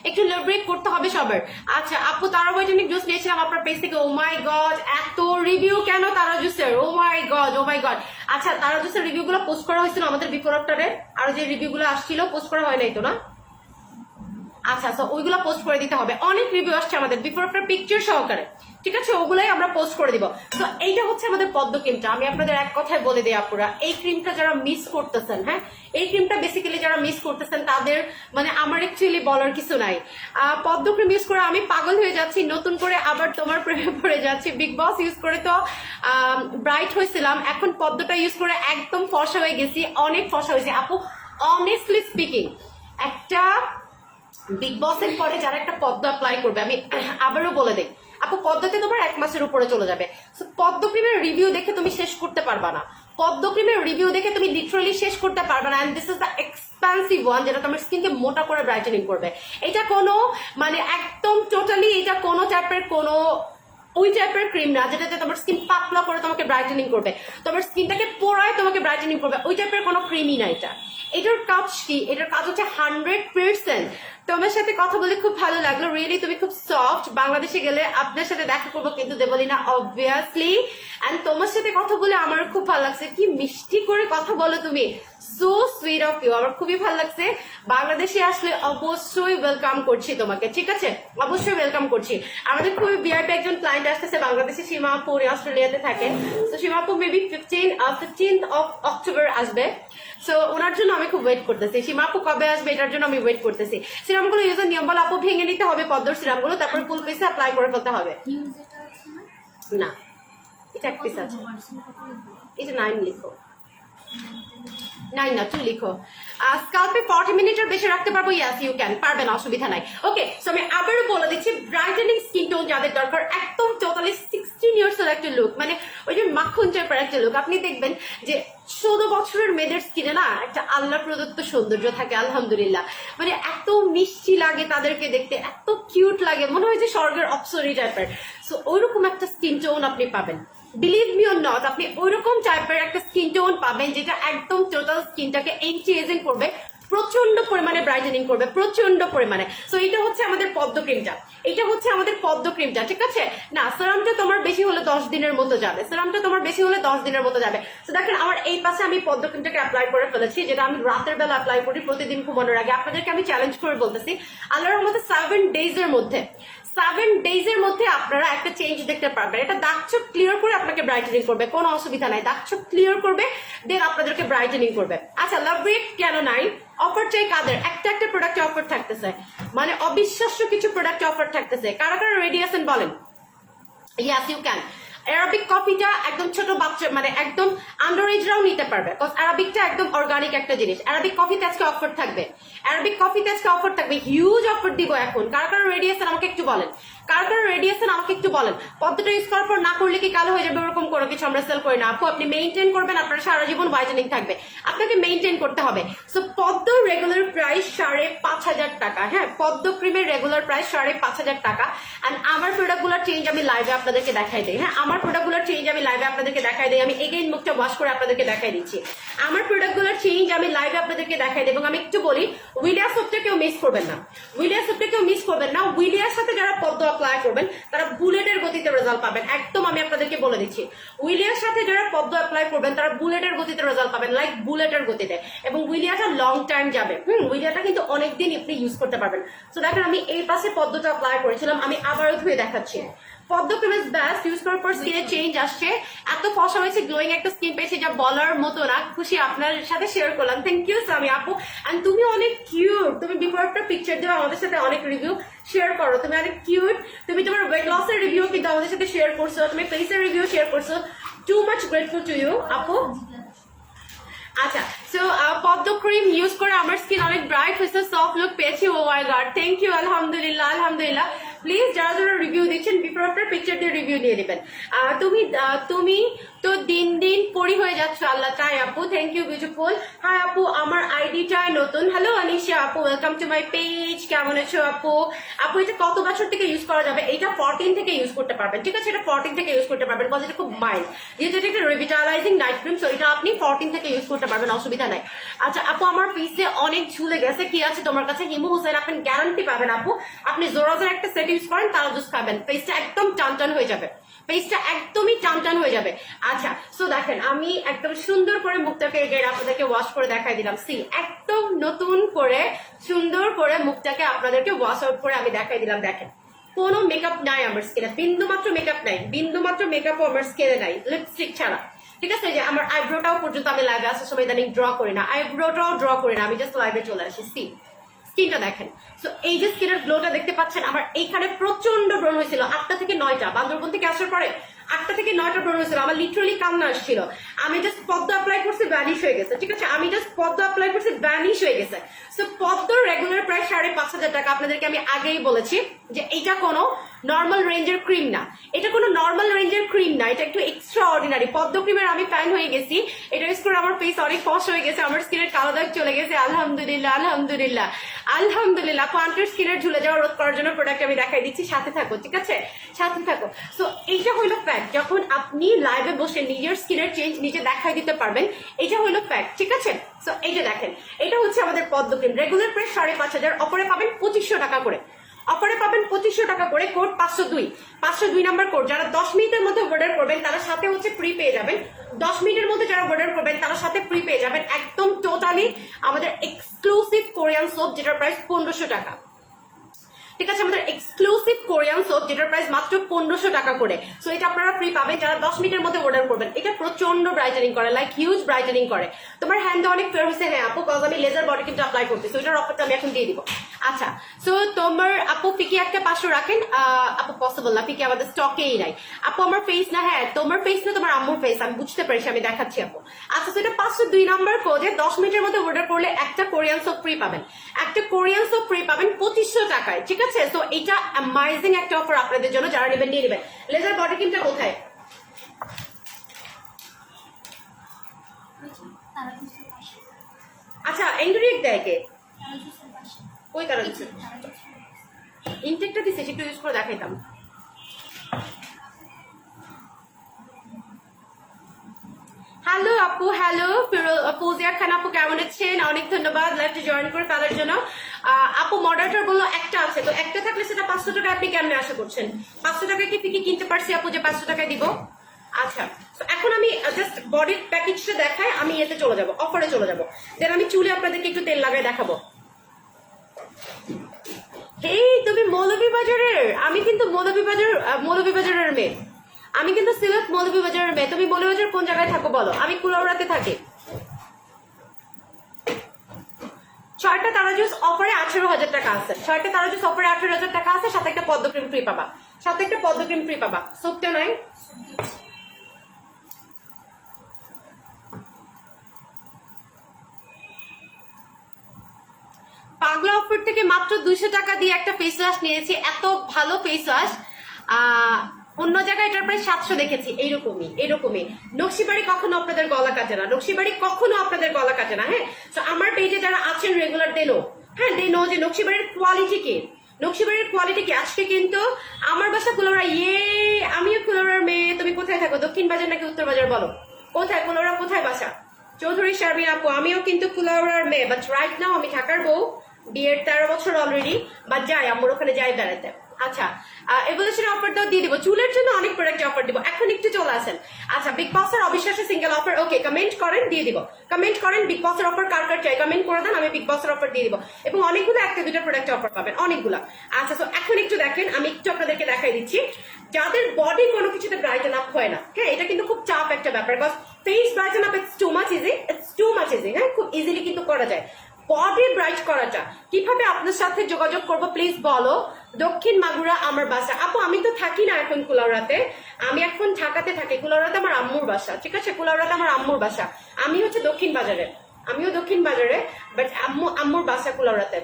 একটু লাভরেট করতে হবে সবার। আচ্ছা আপু, তারা ভাইটানিক জুস নিয়েছিলাম আপনার পেজ থেকে। ও মাই গড, এত রিভিউ কেন তারা জুসের? ও মাই গড, ও মাই গড। আচ্ছা, তারা জুসের রিভিউ গুলো পোস্ট করা হয়েছিল আমাদের বিফোর আফটারের, আর যে রিভিউ গুলো আসছিল পোস্ট করা হয় নাই তো না? আচ্ছা আচ্ছা, ওইগুলো পোস্ট করে দিতে হবে। অনেক রিভিউ আসছে আমাদের বিফোর আফটার পিকচার সহকারে, ঠিক আছে, ওগুলাই আমরা পোস্ট করে দিব। তো এইটা হচ্ছে আমাদের পদ্ম ক্রিমটা। আমি আপনাদের এক কথায় বলে দিই আপুরা, এই ক্রিমটা যারা মিস করতেছেন, হ্যাঁ, এই ক্রিমটা বেসিক্যালি যারা মিস করতেছেন তাদের মানে আমার অ্যাকচুয়ালি বলার কিছু নাই। পদ্ম ক্রিম ইউজ করে আমি পাগল হয়ে যাচ্ছি, নতুন করে আবার তোমার প্রেমে পড়ে যাচ্ছি। বিগ বস ইউজ করে তো ব্রাইট হয়েছিলাম, এখন পদ্মটা ইউজ করে একদম ফর্সা হয়ে গেছি, অনেক ফর্সা হয়েছে আপু। অনেস্টলি স্পিকিং, একটা বিগ বসের পরে যারা একটা পদ্ম অ্যাপ্লাই করবে, আমি আবারও বলে দিই আপু, পদ্মতে তোমার 1 মাসের উপরে চলে যাবে। পদ্ম ক্রিমের রিভিউ দেখে তুমি শেষ করতে পারবা না, পদ্ম ক্রিমের রিভিউ দেখে তুমি লিটারালি শেষ করতে পারবে না। And this is the expensive one, যেটা তোমার স্কিনকে মোটা করে ব্রাইটেনিং করবে। এটা কোনো মানে একদম টোটালি এটা কোনো টাইপের কোনো ওই টাইপের ক্রিম না যেটাতে তোমার স্কিন পাতলা করে তোমাকে ব্রাইটেনিং করবে, তোমার স্কিনটাকে পোড়ায় তোমাকে ব্রাইটেনিং করবে, ওই টাইপের কোনো ক্রিমই না এটা। এটার কাজ কি? এটার কাজ হচ্ছে 100%। তোমার সাথে কথা বলে খুব ভালো লাগলো, রিয়েলি তুমি খুব সফট। বাংলাদেশে গেলে আপনার সাথে দেখা করবো কিন্তু দেবলিনা অবভিয়াসলি। এন্ড তোমার সাথে কথা বলে আমার খুব ভালো লাগছে, কি মিষ্টি করে কথা বলো তুমি, সো সুইট অফ ইউ, আমার খুবই ভালো লাগছে। বাংলাদেশে আসলে অবশ্যই ওয়েলকাম করছি তোমাকে, ঠিক আছে, অবশ্যই ওয়েলকাম করছি। আমাদের খুবই ভিআইপি একজন ক্লায়েন্ট আসতেছে বাংলাদেশে, সীমা আপু অস্ট্রেলিয়াতে থাকেন। তো সীমা আপু মেবি 15th of অক্টোবর আসবে। সো ওনার জন্য আমি খুব ওয়েট করতেছি। সীমা আপু কবে আসবে এটার জন্য আমি ওয়েট করতেছি। সিরামগুলো ইউজের নিয়ম বলে আপু, ভেঙে নিতে হবে পদ্মর সিরামগুলো, তারপর ফুল পেসে অ্যাপ্লাই করে ফেলতে হবে। না, এটা এক পিস আছে, এটা 9 লিখো, 9 না 2 লিখো। স্কাল্পে 40 মিনিটের বেশি রাখতে পারবো? ইয়াস ইউ ক্যান, পারবে না, অসুবিধা নাই। ওকে, সো আমি আবারও বলে দিচ্ছি, ব্রাইটেনিং স্কিন টোন যাদের দরকার, একদম টোটালি 16 ইয়ার্স এর একটা লুক, মানে ওই যে মাখন টাইপের একটা লুক। আপনি দেখবেন যে 14 বছরের মেয়েদের স্কিনে না একটা আল্লাহ প্রদত্ত সৌন্দর্য থাকে, আলহামদুলিল্লাহ, মানে এত মিষ্টি লাগে তাদেরকে দেখতে, এত কিউট লাগে, মনে হয় যে স্বর্গের অপসরি টাইপের। সো ওইরকম একটা স্কিন টোন আপনি পাবেন, বিলিভ মি অর নট, আপনি ওইরকম টাইপের একটা স্কিন টোন পাবেন যেটা একদম টোটাল স্কিনটাকে এন্টি এজিং করবে, প্রচন্ড পরিমাণে ব্রাইটেনিং করবে, প্রচন্ড পরিমাণে। সো এটা হচ্ছে আমাদের পদ্ম ক্রিমটা, এটা হচ্ছে আমাদের পদ্ম ক্রিমটা, ঠিক আছে। না, সেরামটা তোমার বেশি হলে 10 দিনের মতো যাবে, সেরামটা তোমার বেশি হলে 10 দিনের মতো যাবে। তো দেখেন আমার এই পাশে আমি পদ্ম ক্রিমটাকে অ্যাপ্লাই করে ফেলেছি, যেটা আমি রাতের বেলা অ্যাপ্লাই করি প্রতিদিন ঘুমানোর আগে। আপনাদেরকে আমি চ্যালেঞ্জ করে বলতেছি, আল্লাহর রহমতে 7 ডেজের মধ্যে, 7 ডেজের মধ্যে আপনারা একটা চেঞ্জ দেখতে পারবেন। এটা দাগ ছোপ ক্লিয়ার করে আপনাকে ব্রাইটেনিং করবে, কোনো অসুবিধা নাই, দাগ ছোপ ক্লিয়ার করবে, দেন আপনাদেরকে ব্রাইটেনিং করবে। আচ্ছা, লাভ রেট কেন নাই? অফার চাই কাদের? একটা একটা প্রোডাক্টে অফার থাকতেছে, মানে অবিশ্বাস্য কিছু প্রোডাক্টে অফার থাকতেছে। কারা কারা রেডি আছেন বলেন? Yes you can. অ্যারাবিক কফিটা একদম ছোট বাচ্চা মানে একদম আন্ডার এজরাও নিতে পারবে, বিকজ অ্যারাবিকটা একদম অর্গানিক একটা জিনিস। অ্যারাবিক কফিতে আজকে অফার থাকবে, অ্যারাবিক কফিতে আজকে অফার থাকবে, হিউজ অফার দিব এখন। কারা কারা রেডি আছেন আমাকে একটু বলেন, কারা কারা রেডি আছেন আমাকে একটু বলেন। পদ্মটা ইউজ করার পর না করলে কি কালো হয়ে যাবে ওরকম কোনো কিছু আমরা সেল করি না আপু, আপনি মেইনটেইন করবেন, আপনার সারা জীবন হোয়াইটেনিং থাকবে, আপনাকে মেইনটেইন করতে হবে। সো পদ্ম রেগুলার প্রাইস 5,500 টাকা, হ্যাঁ, পদ্ম ক্রিমের রেগুলার প্রাইস 5,500 টাকা। অ্যান্ড আমার প্রোডাক্টগুলোর চেঞ্জ আমি লাইভে আপনাদেরকে দেখাই দিই, হ্যাঁ, আমার প্রোডাক্টগুলোর চেঞ্জ আমি লাইভে আপনাদেরকে দেখাই দিই। আমি এগেইন মুখটা ওয়াশ করে আপনাদেরকে দেখাই দিচ্ছি, আমার প্রোডাক্টগুলোর চেঞ্জ আমি লাইভে আপনাদেরকে দেখাই দিই। এবং আমি একটু বলি, উইলিয়া সোপটা কেউ মিস করবেন না, উইলিয়া সোপটা কেউ মিস করবেন না। উইলিয়ার সাথে যারা পদ্ম অ্যাপ্লাই করবেন তারা বুলেটের গতিতে রেজাল্ট পাবেন, একদম আমি আপনাদেরকে বলে দিচ্ছি। উইলিয়ার সাথে যারা পদ্ম অ্যাপ্লাই করবেন তারা বুলেটের গতিতে রেজাল্ট পাবেন, লাইক বুলেটের গতিতে। এবং উইলিয়াটা লং টাইম যাবে, উইলিয়াটা কিন্তু অনেকদিন আপনি ইউজ করতে পারবেন। তো দেখেন আমি এই পাশে পদ্মটা অ্যাপ্লাই করেছিলাম, আমি আবারও ধুয়ে দেখাচ্ছি। পদ্ম ক্রিম ইজ বেস্ট, ইউজ করার পর স্কিনে চেঞ্জ আসছে, এত ফসা হয়েছে, গ্লোয়িং একটা স্কিন পেয়েছে যা বলার মতো না। খুশি আপনার সাথে শেয়ার করলাম, থ্যাংক ইউ সামি আপু। এন্ড তুমি অনেক কিউট, তুমি বিফোর একটা পিকচার দেওয়া আমাদের সাথে অনেক রিভিউ শেয়ার করো, তুমি অনেক কিউট। তুমি তোমার ওয়েট লসের রিভিউ কিন্তু আমাদের সাথে শেয়ার করছো, তুমি ফেসের রিভিউ শেয়ার করছো, too much grateful to you আপু। আচ্ছা, সো পদ্ম ক্রিম ইউজ করে আমার স্কিন অনেক ব্রাইট হয়েছে, সফট লুক পেয়েছি। ও মাই গড, থ্যাংক ইউ, আলহামদুলিল্লাহ আলহামদুলিল্লাহ। প্লিজ যারা যারা রিভিউ দিচ্ছেন বিফোর আফটার পিকচার দিয়ে রিভিউ দিয়ে দিবেন। তুমি তুমি তো দিন দিন পরি হয়ে যাচ্ছ আল্লাহ, তাই আপু থ্যাংক ইউ বিউটিফুল। হাই আপু, আমার আইডিটাই নতুন। হ্যালো অনিশা আপু, ওয়েলকাম টু মাই পেজ। কেমন আছো আপু? আপু এটা কত বছর থেকে ইউজ করা যাবে? এটা 14 থেকে ইউজ করতে পারবেন, ঠিক আছে? এটা 14 থেকে ইউজ করতে পারবেন, বিকজ এটা খুব মাইল্ড, যেহেতু এটা একটা রিভিটালাইজিং নাইট ক্রিম, সো এটা আপনি 14 থেকে ইউজ করতে পারবেন, অসুবিধা নাই। আচ্ছা আপু, আমার ফেসে অনেক ঝুলে গেছে, কি আছে তোমার কাছে? হিমু হোসেন, আপনি গ্যারান্টি পাবেন আপু, আপনি জোরাজোর একটা সেট ইউজ করেন, তারা জুস খাবেন, ফেসটা একদম টান হয়ে যাবে, ফেসটা একদমই টান হয়ে যাবে। আচ্ছা সো দেখেন, আমি একদম সুন্দর করে মুখটাকে এগিয়ে আপনাদেরকে ওয়াশ করে দেখাই দিলাম। সি, একদম নতুন করে সুন্দর করে মুখটাকে আপনাদেরকে ওয়াশ আউট করে আমি দেখাই দিলাম। দেখেন কোনো মেকআপ নাই আমার স্কিনে, বিন্দু মাত্র মেকআপ নাই, বিন্দু মাত্র মেকআপও আমার স্কিনে নাই, লিপস্টিক ছাড়া, ঠিক আছে? যে আমার আইব্রোটাও পর্যন্ত আমি লাইভে আসার সময় ইদানিং ড্র করি না, আইব্রোটাও ড্র করি না, আমি জাস্ট লাইভে চলে আসি। সি, স্কিনটা দেখেন। সো এই যে স্কিনের গ্লোটা দেখতে পাচ্ছেন, আমার এইখানে প্রচন্ড ব্রণ হয়েছিল 8টা থেকে 9টা, বান্দরবন থেকে আসার পরে 8টা থেকে 9টা ব্রণ হয়েছিল, আমার লিটারালি কান্না আসছিল। আমি জাস্ট পদ্ম অ্যাপ্লাই করছি, ভ্যানিশ হয়ে গেছে, ঠিক আছে? আমি জাস্ট পদ্ম অ্যাপ্লাই করছি, ভ্যানিশ হয়ে গেছে। সো পদ্মর রেগুলার প্রাইস 5,500 টাকা। আপনাদেরকে আমি আগেই বলেছি যে এটা কোনো নর্মাল রেঞ্জের ক্রিম না, এটা কোনো নর্মাল রেঞ্জের ক্রিম না, এটা একটু এক্সট্রা অর্ডিনারি। পদ্ম ক্রিমের আমি ফ্যান হয়ে গেছি, এটা ইউজ করে আমার ফেস অনেক ফস হয়ে গেছে, আমার স্কিনের কালো দাগ চলে গেছে, আলহামদুলিল্লাহ আলহামদুলিল্লাহ আলহামদুলিল্লাহ। কোয়ান্টার স্কিনের ঝুলে যাওয়া রোধ করার জন্য প্রোডাক্ট আমি দেখাই দিচ্ছি, সাথে থাকো, ঠিক আছে? সাথে থাকো। সো এইটা হইলো ফ্যাক্ট, যখন আপনি লাইভে বসে নিজের স্কিনের চেঞ্জ নিজে দেখাই দিতে পারবেন, এটা হইলো ফ্যাক্ট, ঠিক আছে? সো এই যে দেখেন, এটা হচ্ছে আমাদের পদ্ম ক্রিম, রেগুলার প্রাইস 5,500, অফারে পাবেন 2500 টাকা করে, অফারে পাবেন 2500 টাকা করে, কোড 502 নাম্বার কোড। যারা 10 মিনিটের মধ্যে অর্ডার করবেন তারা সাথে হচ্ছে ফ্রি পেয়ে যাবেন, 10 মিনিটের মধ্যে যারা অর্ডার করবেন তারা সাথে ফ্রি পেয়ে যাবেন একদম টোটালি আমাদের এক্সক্লুসিভ কোরিয়ান সোপ, যেটার প্রাইস 1500 টাকা, ঠিক আছে? আমাদের এক্সক্লুসিভ কোরিয়ান সোপ, যেটার প্রাইস মাত্র 1500 টাকা করে। সো এটা আপনারা ফ্রি পাবেন যারা 10 মিনিটের মধ্যে অর্ডার করবেন। এটা প্রচন্ড ব্রাইটেনিং করে, লাইক হিউজ ব্রাইটেনিং করে। তোমার হ্যান্ডে অনেক ফেয়ার হয়েছে, হ্যাঁ আপু, কজ আমি লেজার বডি কিন্তু অ্যাপ্লাই করতেছি, ওইটার অফারটা আমি এখন দিয়ে দিব। আচ্ছা সো তোমার আপু পিকি একটা 500 রাখেন। আপু পসিবল না, পিকি আমাদের স্টকেই নাই আপু। আমার ফেস না, হ্যাঁ তোমার ফেস না, তোমার আম্মুর ফেস, আমি বুঝতে পারছি, আমি দেখাচ্ছি আপু। আচ্ছা সেটা 502 নাম্বার কোডে 10 মিনিটের মধ্যে অর্ডার করলে একটা কোরিয়ান সোপ ফ্রি পাবেন, একটা কোরিয়ান সোপ ফ্রি পাবেন 2500 টাকায়, ঠিক আছে? তো এটা অ্যামাজিং একটা অফার আপনাদের জন্য, যারা নেবেন নিয়ে নেবেন। লেজার বডি ক্রিমটা কোথায়? আচ্ছা ইনগ্রিডিয়েন্ট দেয় কে? ওই কারণ ইনটেকটা দিছে, সেটা ইউজ করে দেখাইতাম। হ্যালো আপু, হ্যালো ফৌজিয়া খান আপু, কেমন আছেন? অনেক ধন্যবাদ লাইভে জয়েন করে ফেলার জন্য। আপু মডারেটর বললো একটা আছে, তো একটা থাকলে সেটা 500 টাকা আপনি কেমনে আশা করছেন? 500 টাকা কি পিকি কিনতে পারছি আপু যে 500 টাকায় দিব? আচ্ছা এখন আমি জাস্ট বডির প্যাকেজটা দেখাই, আমি এতে চলে যাব, অফারে চলে যাব, দেন আমি চুলে আপনাদেরকে একটু তেল লাগাই দেখাবো। এই তুমি মৌলভীবাজারের? আমি কিন্তু মৌলভীবাজারের মেয়ে, আমি কিন্তু সিলেট মৌলভীবাজারের মেয়ে। তুমি মৌলভীবাজার কোন জায়গায় থাকো বলো? আমি কুলাউড়াতে থাকি। 6টা তারা জুস অফারে 18,000 টাকা আছে, 6টা তারা জুস অফারে 18,000 টাকা আছে, সাথে একটা পদ্ম ক্রিম ফ্রি পাবা, সাথে একটা পদ্ম ক্রিম ফ্রি পাবা। সোপটা নাই? পাগলা অফার থেকে মাত্র 200 টাকা দিয়ে একটা ফেস ওয়াশ নিয়েছি, এত ভালো ফেস ওয়াশ। অন্য জায়গায় এটার প্রায় 700 দেখেছি। এইরকমই নকশিবাড়ি কখনো আপনাদের গলা কাটে না, নকশিবাড়ি কখনো আপনাদের গলা কাটে না। হ্যাঁ, তো আমার পেজে যারা আছেন রেগুলার দেনো, হ্যাঁ দেনো যে নকশিবাড়ির কোয়ালিটি কি, নকশিবাড়ির কোয়ালিটি কি। আজকে কিন্তু আমার বাসা কুলাউড়া, আমিও কুলাউড়ার মেয়ে। তুমি কোথায় থাকো? দক্ষিণ বাজার নাকি উত্তর বাজার বলো? কোথায় কুলাউড়া, কোথায় বাসা? চৌধুরী শারমিন আপু, আমিও কিন্তু কুলাউড়ার মেয়ে, বাট রাইট নাও আমি ঢাকার বউ, বিয়ের 13 বছর অলরেডি, বাট যাই আমার ওখানে যাই বেড়াতে। আচ্ছা এভলিউশন অফারটাও দিয়ে দিব, চুলের জন্য অনেক প্রোডাক্ট অফার দিব, এখন একটু চলে আসেন। আচ্ছা বিগ বসের অবিশ্বাসে সিঙ্গেল অফার, ওকে কমেন্ট করেন, দিয়ে দিব। কমেন্ট করেন বিগ বসের অফার কার কার চাই, কমেন্ট করে দেন, আমি বিগ বসের অফার দিয়ে দিব। এবং অনেকগুলো একটা দুটো প্রোডাক্ট অফার পাবেন, অনেকগুলো। আচ্ছা তো এখন একটু দেখেন, আমি একটু আপনাদেরকে দেখাই দিচ্ছি যাদের বডি কোনো কিছুতে ব্রাইটেন আপ হয় না। হ্যাঁ, এটা কিন্তু খুব চাপ একটা ব্যাপার, because face brighten up it's too much easy, হ্যাঁ খুব ইজিলি কিন্তু করা যায়। বডি ব্রাইট করাটা কিভাবে আপনার সাথে যোগাযোগ করবো প্লিজ বলো। দক্ষিণ মাগুরা আমার বাসা। আপু আমি তো থাকি না এখন কুলাউড়াতে, আমি এখন ঢাকাতে থাকি। কুলাউড়াতে আমার আম্মুর বাসা, ঠিক আছে? কুলাউড়াতে আমার আম্মুর বাসা, আমি হচ্ছে দক্ষিণ বাজারে, আমিও দক্ষিণ বাজারে, বাট আম্মুর বাসা কুলাউড়াতে।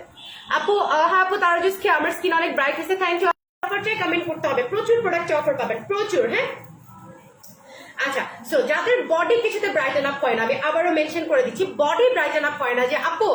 আপু হ্যাঁ আপু, তারা জিস আমার স্কিন অনেক ব্রাইট হয়েছে, থ্যাংক ইউ অফারটাই কমেন্ট করতে হবে, প্রচুর প্রোডাক্টে অফার পাবেন, প্রচুর। হ্যাঁ আচ্ছা, সো যাদের বডি কিছুতে ব্রাইটেন আপ হয় না, আমি আবারও মেনশন করে দিচ্ছি, বডি ব্রাইটেন আপ হয় না যে আপু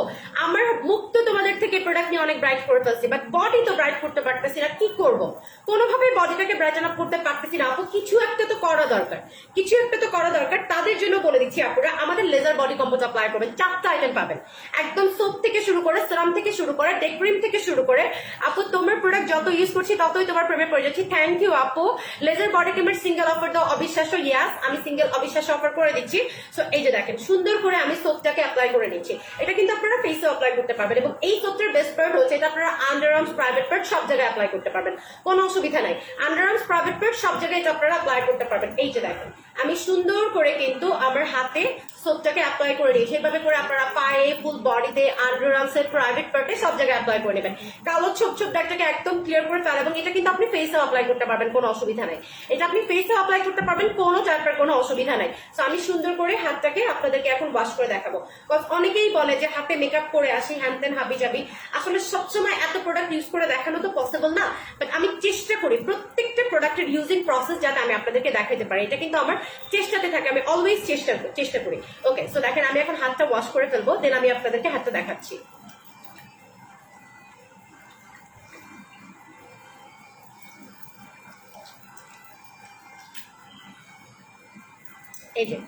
আমার মুখ তো তোমাদের থেকে প্রোডাক্ট নিয়ে অনেক ব্রাইট করে ফেলছি, বাট বডি তো ব্রাইট করতে পারতেছি না, কি করব? কোনোভাবে বডিটাকে ব্রাইটেন আপ করতে পারতেছি না আপু, কিছু একটা তো করা দরকার, কিছু একটা তো করা দরকার। তাদের জন্য বলে দিচ্ছি আপুরা, আমাদের লেজার বডি কম্পোজ অ্যাপ্লাই করবেন, 4টা আইটেম পাবেন, একদম সোপ থেকে শুরু করে, সিরাম থেকে শুরু করে, ডে ক্রিম থেকে শুরু করে। আপু তোমার প্রোডাক্ট যত ইউজ করছি ততই তোমার প্রেমে পড়ে যাচ্ছি। থ্যাংক ইউ আপু। লেজার বডি ক্রিমের সিঙ্গেল অফার দাও, অবিশ্বাস্য। ইয়াস, আমি সিঙ্গেল অবিশ্বাস্য অফার করে দিচ্ছি। সো এই যে দেখেন, সুন্দর করে আমি সোপটাকে অ্যাপ্লাই করে নিচ্ছি। এটা কিন্তু আপনারা ফেসে অ্যাপ্লাই করতে পারবেন, এবং এই সোপটার বেস্ট পার্ট হচ্ছে এটা আপনারা আন্ডার আর্মস, প্রাইভেট পার্ট সব জায়গায় অ্যাপ্লাই করতে পারবেন, কোনো অসুবিধা নাই। আন্ডার আর্মস, প্রাইভেট পার্ট সব জায়গায় এটা আপনারা অ্যাপ্লাই করতে পারবেন। এই যে দেখেন, আমি সুন্দর করে কিন্তু আমার হাতে সোপটাকে অ্যাপ্লাই করে নিয়েছি। এভাবে করে আপনারা পায়ে, ফুল বডিতে, আন্ডার আর্মসের প্রাইভেট পার্টে সব জায়গায় অ্যাপ্লাই করে নেবেন। কালো ছোপ ছোপ দাগটাকে একদম ক্লিয়ার করে ফেলে, এবং এটা কিন্তু আপনি ফেসেও অ্যাপ্লাই করতে পারবেন, কোনো অসুবিধা নাই। এটা আপনি ফেসেও অ্যাপ্লাই করতে পারবেন, কোনো চারটার কোনো অসুবিধা নাই। তো আমি সুন্দর করে হাতটাকে আপনাদেরকে এখন ওয়াশ করে দেখাবো। বিকজ অনেকেই বলে যে হাতে মেকআপ করে আসি, হ্যান তেন হাবি যাবি, আসলে সবসময় এত প্রোডাক্ট ইউজ করে দেখানো তো পসিবল না, বাট আমি চেষ্টা করি প্রত্যেকটা প্রোডাক্টের ইউজিং প্রসেস যাতে আমি আপনাদেরকে দেখাতে পারি, এটা কিন্তু আমার চেষ্টাতে থাকে, আমি অলওয়েজ চেষ্টা করি। ওকে, সো দেখেন আমি এখন হাতটা ওয়াশ করে ফেলবো, দেন আমি আপনাদেরকে হাতটা দেখাচ্ছি। এই যে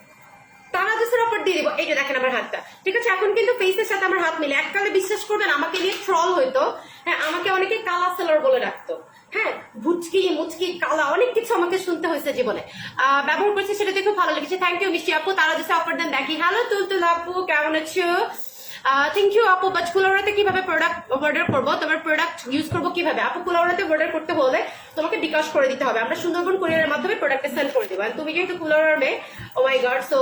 তারা জুসের অফার দিয়ে দিব, এই যে দেখেন আমার হাতটা, ঠিক আছে? এখন কিন্তু ফেসের সাথে আমার হাত মিলে। এককালে বিশ্বাস করবেন আমাকে নিয়ে ট্রল হইতো, হ্যাঁ, আমাকে অনেকে কালা সেলার বলে রাখতো, হ্যাঁ, ভুচকি মুচকি কালা অনেক কিছু আমাকে শুনতে হয়েছে জীবনে। ব্যবহার করছি, সেটা দেখে ভালো লেগেছে। থ্যাংক ইউ মিষ্টি আপু। তারা জুসে অফার দেন দেখি। হ্যালো তুলতুল আপু, কেমন আছো? থ্যাংক ইউ আপু। বাট কুলাউড়াতে কিভাবে প্রোডাক্ট অর্ডার করবো, তোমার প্রোডাক্ট ইউজ করবো কিভাবে? আপু কুলাউড়াতে অর্ডার করতে হলে তোমাকে বিকাশ করে দিতে হবে, আমরা সুন্দরবন কুরিয়ারের মাধ্যমে প্রোডাক্টে সেন্ড করে দেবো। তুমি যেহেতু কুলাউড়ার মেয়ে, ও মাই গড, সো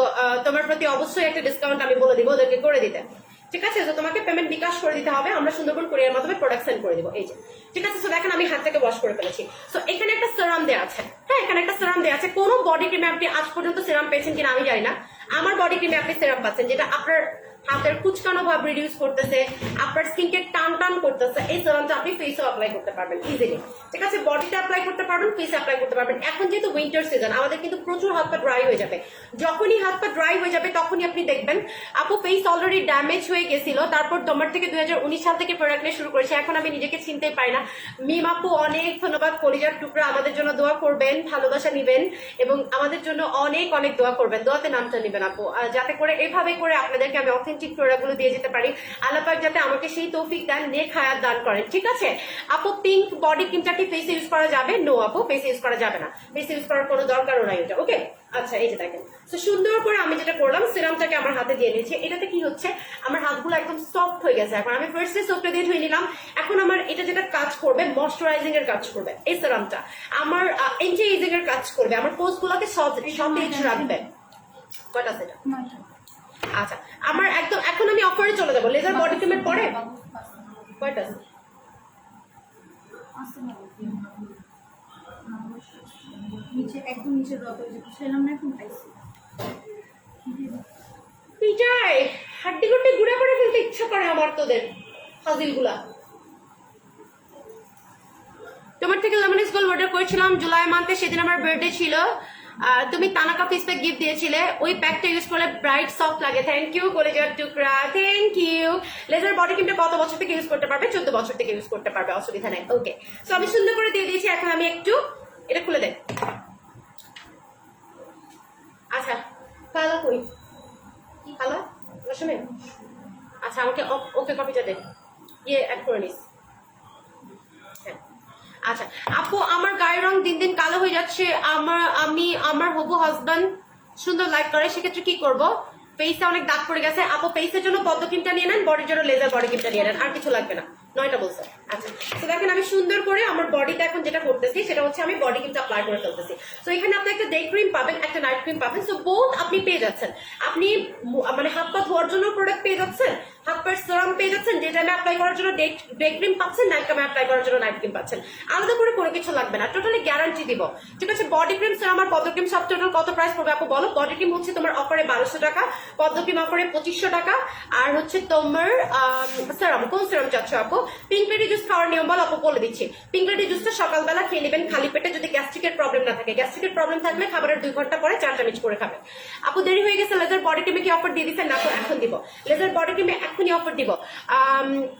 তোমার প্রতি অবশ্যই একটা ডিসকাউন্ট আমি বলে দিব ওদেরকে করে দিতে, ঠিক আছে? তো তোমাকে পেমেন্ট বিকাশ করে দিতে হবে, আমরা সুন্দরবন কুরিয়ারের মাধ্যমে প্রোডাক্ট সেন্ড করে দিব। এই যে, ঠিক আছে? সো দেখেন আমি হাতটাকে ওয়াশ করে ফেলেছি। সো এখানে একটা সিরাম দেওয়া আছে, হ্যাঁ, এখানে একটা সিরাম দেওয়া আছে। কোনো বডি ক্রিমে আপনি আজ পর্যন্ত সিরাম পেয়েছেন কিনা আমি জানি না, আমার বডি ক্রিমে আপনি সিরাম পাচ্ছেন যেটা আপনার হাতের কুচকানো ভাব রিডিউস করতেছে, আপনার স্কিনকে টান টান করতেছে। এই সিরামটা আপনি ফেসেও অ্যাপ্লাই করতে পারবেন ইজিলি, ঠিক আছে? বডিতে অ্যাপ্লাই করতে পারবেন, ফেসে অ্যাপ্লাই করতে পারবেন। এখন যেহেতু উইন্টার সিজন, আমাদের কিন্তু প্রচুর হাত পা ড্রাই হয়ে যাবে। যখনই হাত পা ড্রাই হয়ে যাবে তখনই আপনি দেখবেন আপু ফেস অলরেডি ড্যামেজ হয়ে গেছিল, তারপর তোমার থেকে 2019 সাল থেকে প্রোডাক্ট নিয়ে শুরু করেছে, এখন আমি নিজেকে চিনতে পাই না। মিম আপু অনেক ধন্যবাদ, কলিজার টুকরা। আমাদের জন্য দোয়া করবেন, ভালোবাসা নিবেন, এবং আমাদের জন্য অনেক অনেক দোয়া করবেন, দোয়াতে নামটা নিবেন আপু, যাতে করে এভাবে করে আপনাদেরকে আমি অথেন্টিক প্রোডাক্টগুলো দিয়ে যেতে পারি। আল্লাহ পাক যাতে আমাকে সেই তৌফিক দেন, নেক হায়াত দান করেন, ঠিক আছে? আপু পিঙ্ক বডি ক্রিমটা কি ফেসে ইউজ করা যাবে? নো আপু, ফেসে ইউজ করা যাবে না, ফেসে ইউজ করার কোনো দরকারও নাই এটা। ওকে, আচ্ছা, এই যে দেখেন, তো সুন্দর করে আমি যেটা করলাম, সিরামটাকে আমার হাতে দিয়ে নিয়েছি। এটাতে কি হচ্ছে, আমার হাতগুলো একদম সফট হয়ে গেছে। এখন আমি ফার্স্টে সোপটা দিয়ে ধুয়ে নিলাম, এখন আমার এটা যেটা কাজ করবে, ময়শ্চারাইজিং এর কাজ করবে এই সিরামটা, আমার এন্টি এজিং এর কাজ করবে, আমার পোস্টগুলোকে সতেজ রাখবে। কয়টা সেটা? আচ্ছা, আমার একদম এখন আমি অফারে চলে যাবো লেজার বডি ক্রিমের পরে। কয়টা? পিটাই হাড্ডি গুড্ডি গুঁড়া করে ফেলতে ইচ্ছা করে আমার তোদের ফাজিল গুলা। তোমার থেকে লেমন গোল্ড অর্ডার করেছিলাম জুলাই মান্থে, সেদিন আমার বার্থডে ছিল। তুমি তানাকা ফেস প্যাক গিফট দিয়েছিলে, ওই প্যাকটা ইউজ করলে ব্রাইট সফট লাগে। থ্যাংক ইউ কলেজার টুকরা, থ্যাংক ইউ। লেজার বডি ক্রিমটা কত বছর থেকে ইউজ করতে পারবে? 14 বছর থেকে ইউজ করতে পারবে, অসুবিধা নাই। ওকে, সো আমি সুন্দর করে দিয়ে দিয়েছি। এখন আমি একটু এটা খুলে দেয়। আচ্ছা, কালা কই? কালা রসমে? আচ্ছা, আমাকে ওকে কপিটা দে, ইয়ে অ্যাড করে নিস। আচ্ছা আপু, আমার গায়ের রং দিন দিন কালো হয়ে যাচ্ছে, আমার হবু হাজবেন্ড সুন্দর লাইক করে, সেক্ষেত্রে কি করব? ফেসে অনেক দাগ পড়ে গেছে আপু, ফেসের জন্য পদ্ম ক্রিমটা নিয়ে নেন, বডির জন্য লেজার বডি ক্রিমটা নিয়ে নেন, আর কিছু লাগবে না। 9টা বলছে। আচ্ছা, তো দেখেন আমি সুন্দর করে আমার বডিতে এখন যেটা করতেছি সেটা হচ্ছে আমি বডি ক্রিমটা অ্যাপ্লাই করে ফেলতেছি। তো এখানে আপনি একটা ডে ক্রিম পাবেন, একটা নাইট ক্রিম পাবেন, সো বোথ আপনি পেয়ে যাচ্ছেন। আপনি মানে হাত পা ধোয়ার জন্য প্রোডাক্ট পেয়ে যাচ্ছেন, হাফ প্যাড সিরাম পেয়ে যাচ্ছেন, ডে টাইমে অ্যাপ্লাই করার জন্য ডে ক্রিম পাচ্ছেন, নাইট টাইমে অ্যাপ্লাই করার জন্য নাইট ক্রিম পাচ্ছেন। আলাদা করে কোনো কিছু লাগবে না, টোটালি গ্যারান্টি দিব। ঠিক আছে, বডি ক্রিম সিরাম আর পদ্ম ক্রিম সব টোটাল কত প্রাইস পড়বে আপু বলো? বডি ক্রিম হচ্ছে তোমার অফারে 1200 টাকা, পদ্ম ক্রিম অফারে 2500 টাকা, আর হচ্ছে তোমার সিরাম, কোন সিরাম চাচ্ছ আপু? পিঙ্ক লেডি জুস খাওয়ার নিয়ম বলো আপু, বলে দিচ্ছি। পিঙ্ক লেডি জুসটা সকালবেলা খেয়ে নেবেন খালি পেটে, যদি গ্যাস্ট্রিকের প্রবলেম না থাকে। গ্যাস্ট্রিকের প্রবলেম থাকলে খাবারের 2 ঘন্টা পরে 4 চামচ করে খাবেন। আপু দেরি হয়ে গেছে, লেজার বডি ক্রিমে কি অফার দিয়ে দিচ্ছেন? না তো এখন দিব, লেজার বডি ক্রিমে এখনই অফার দিব।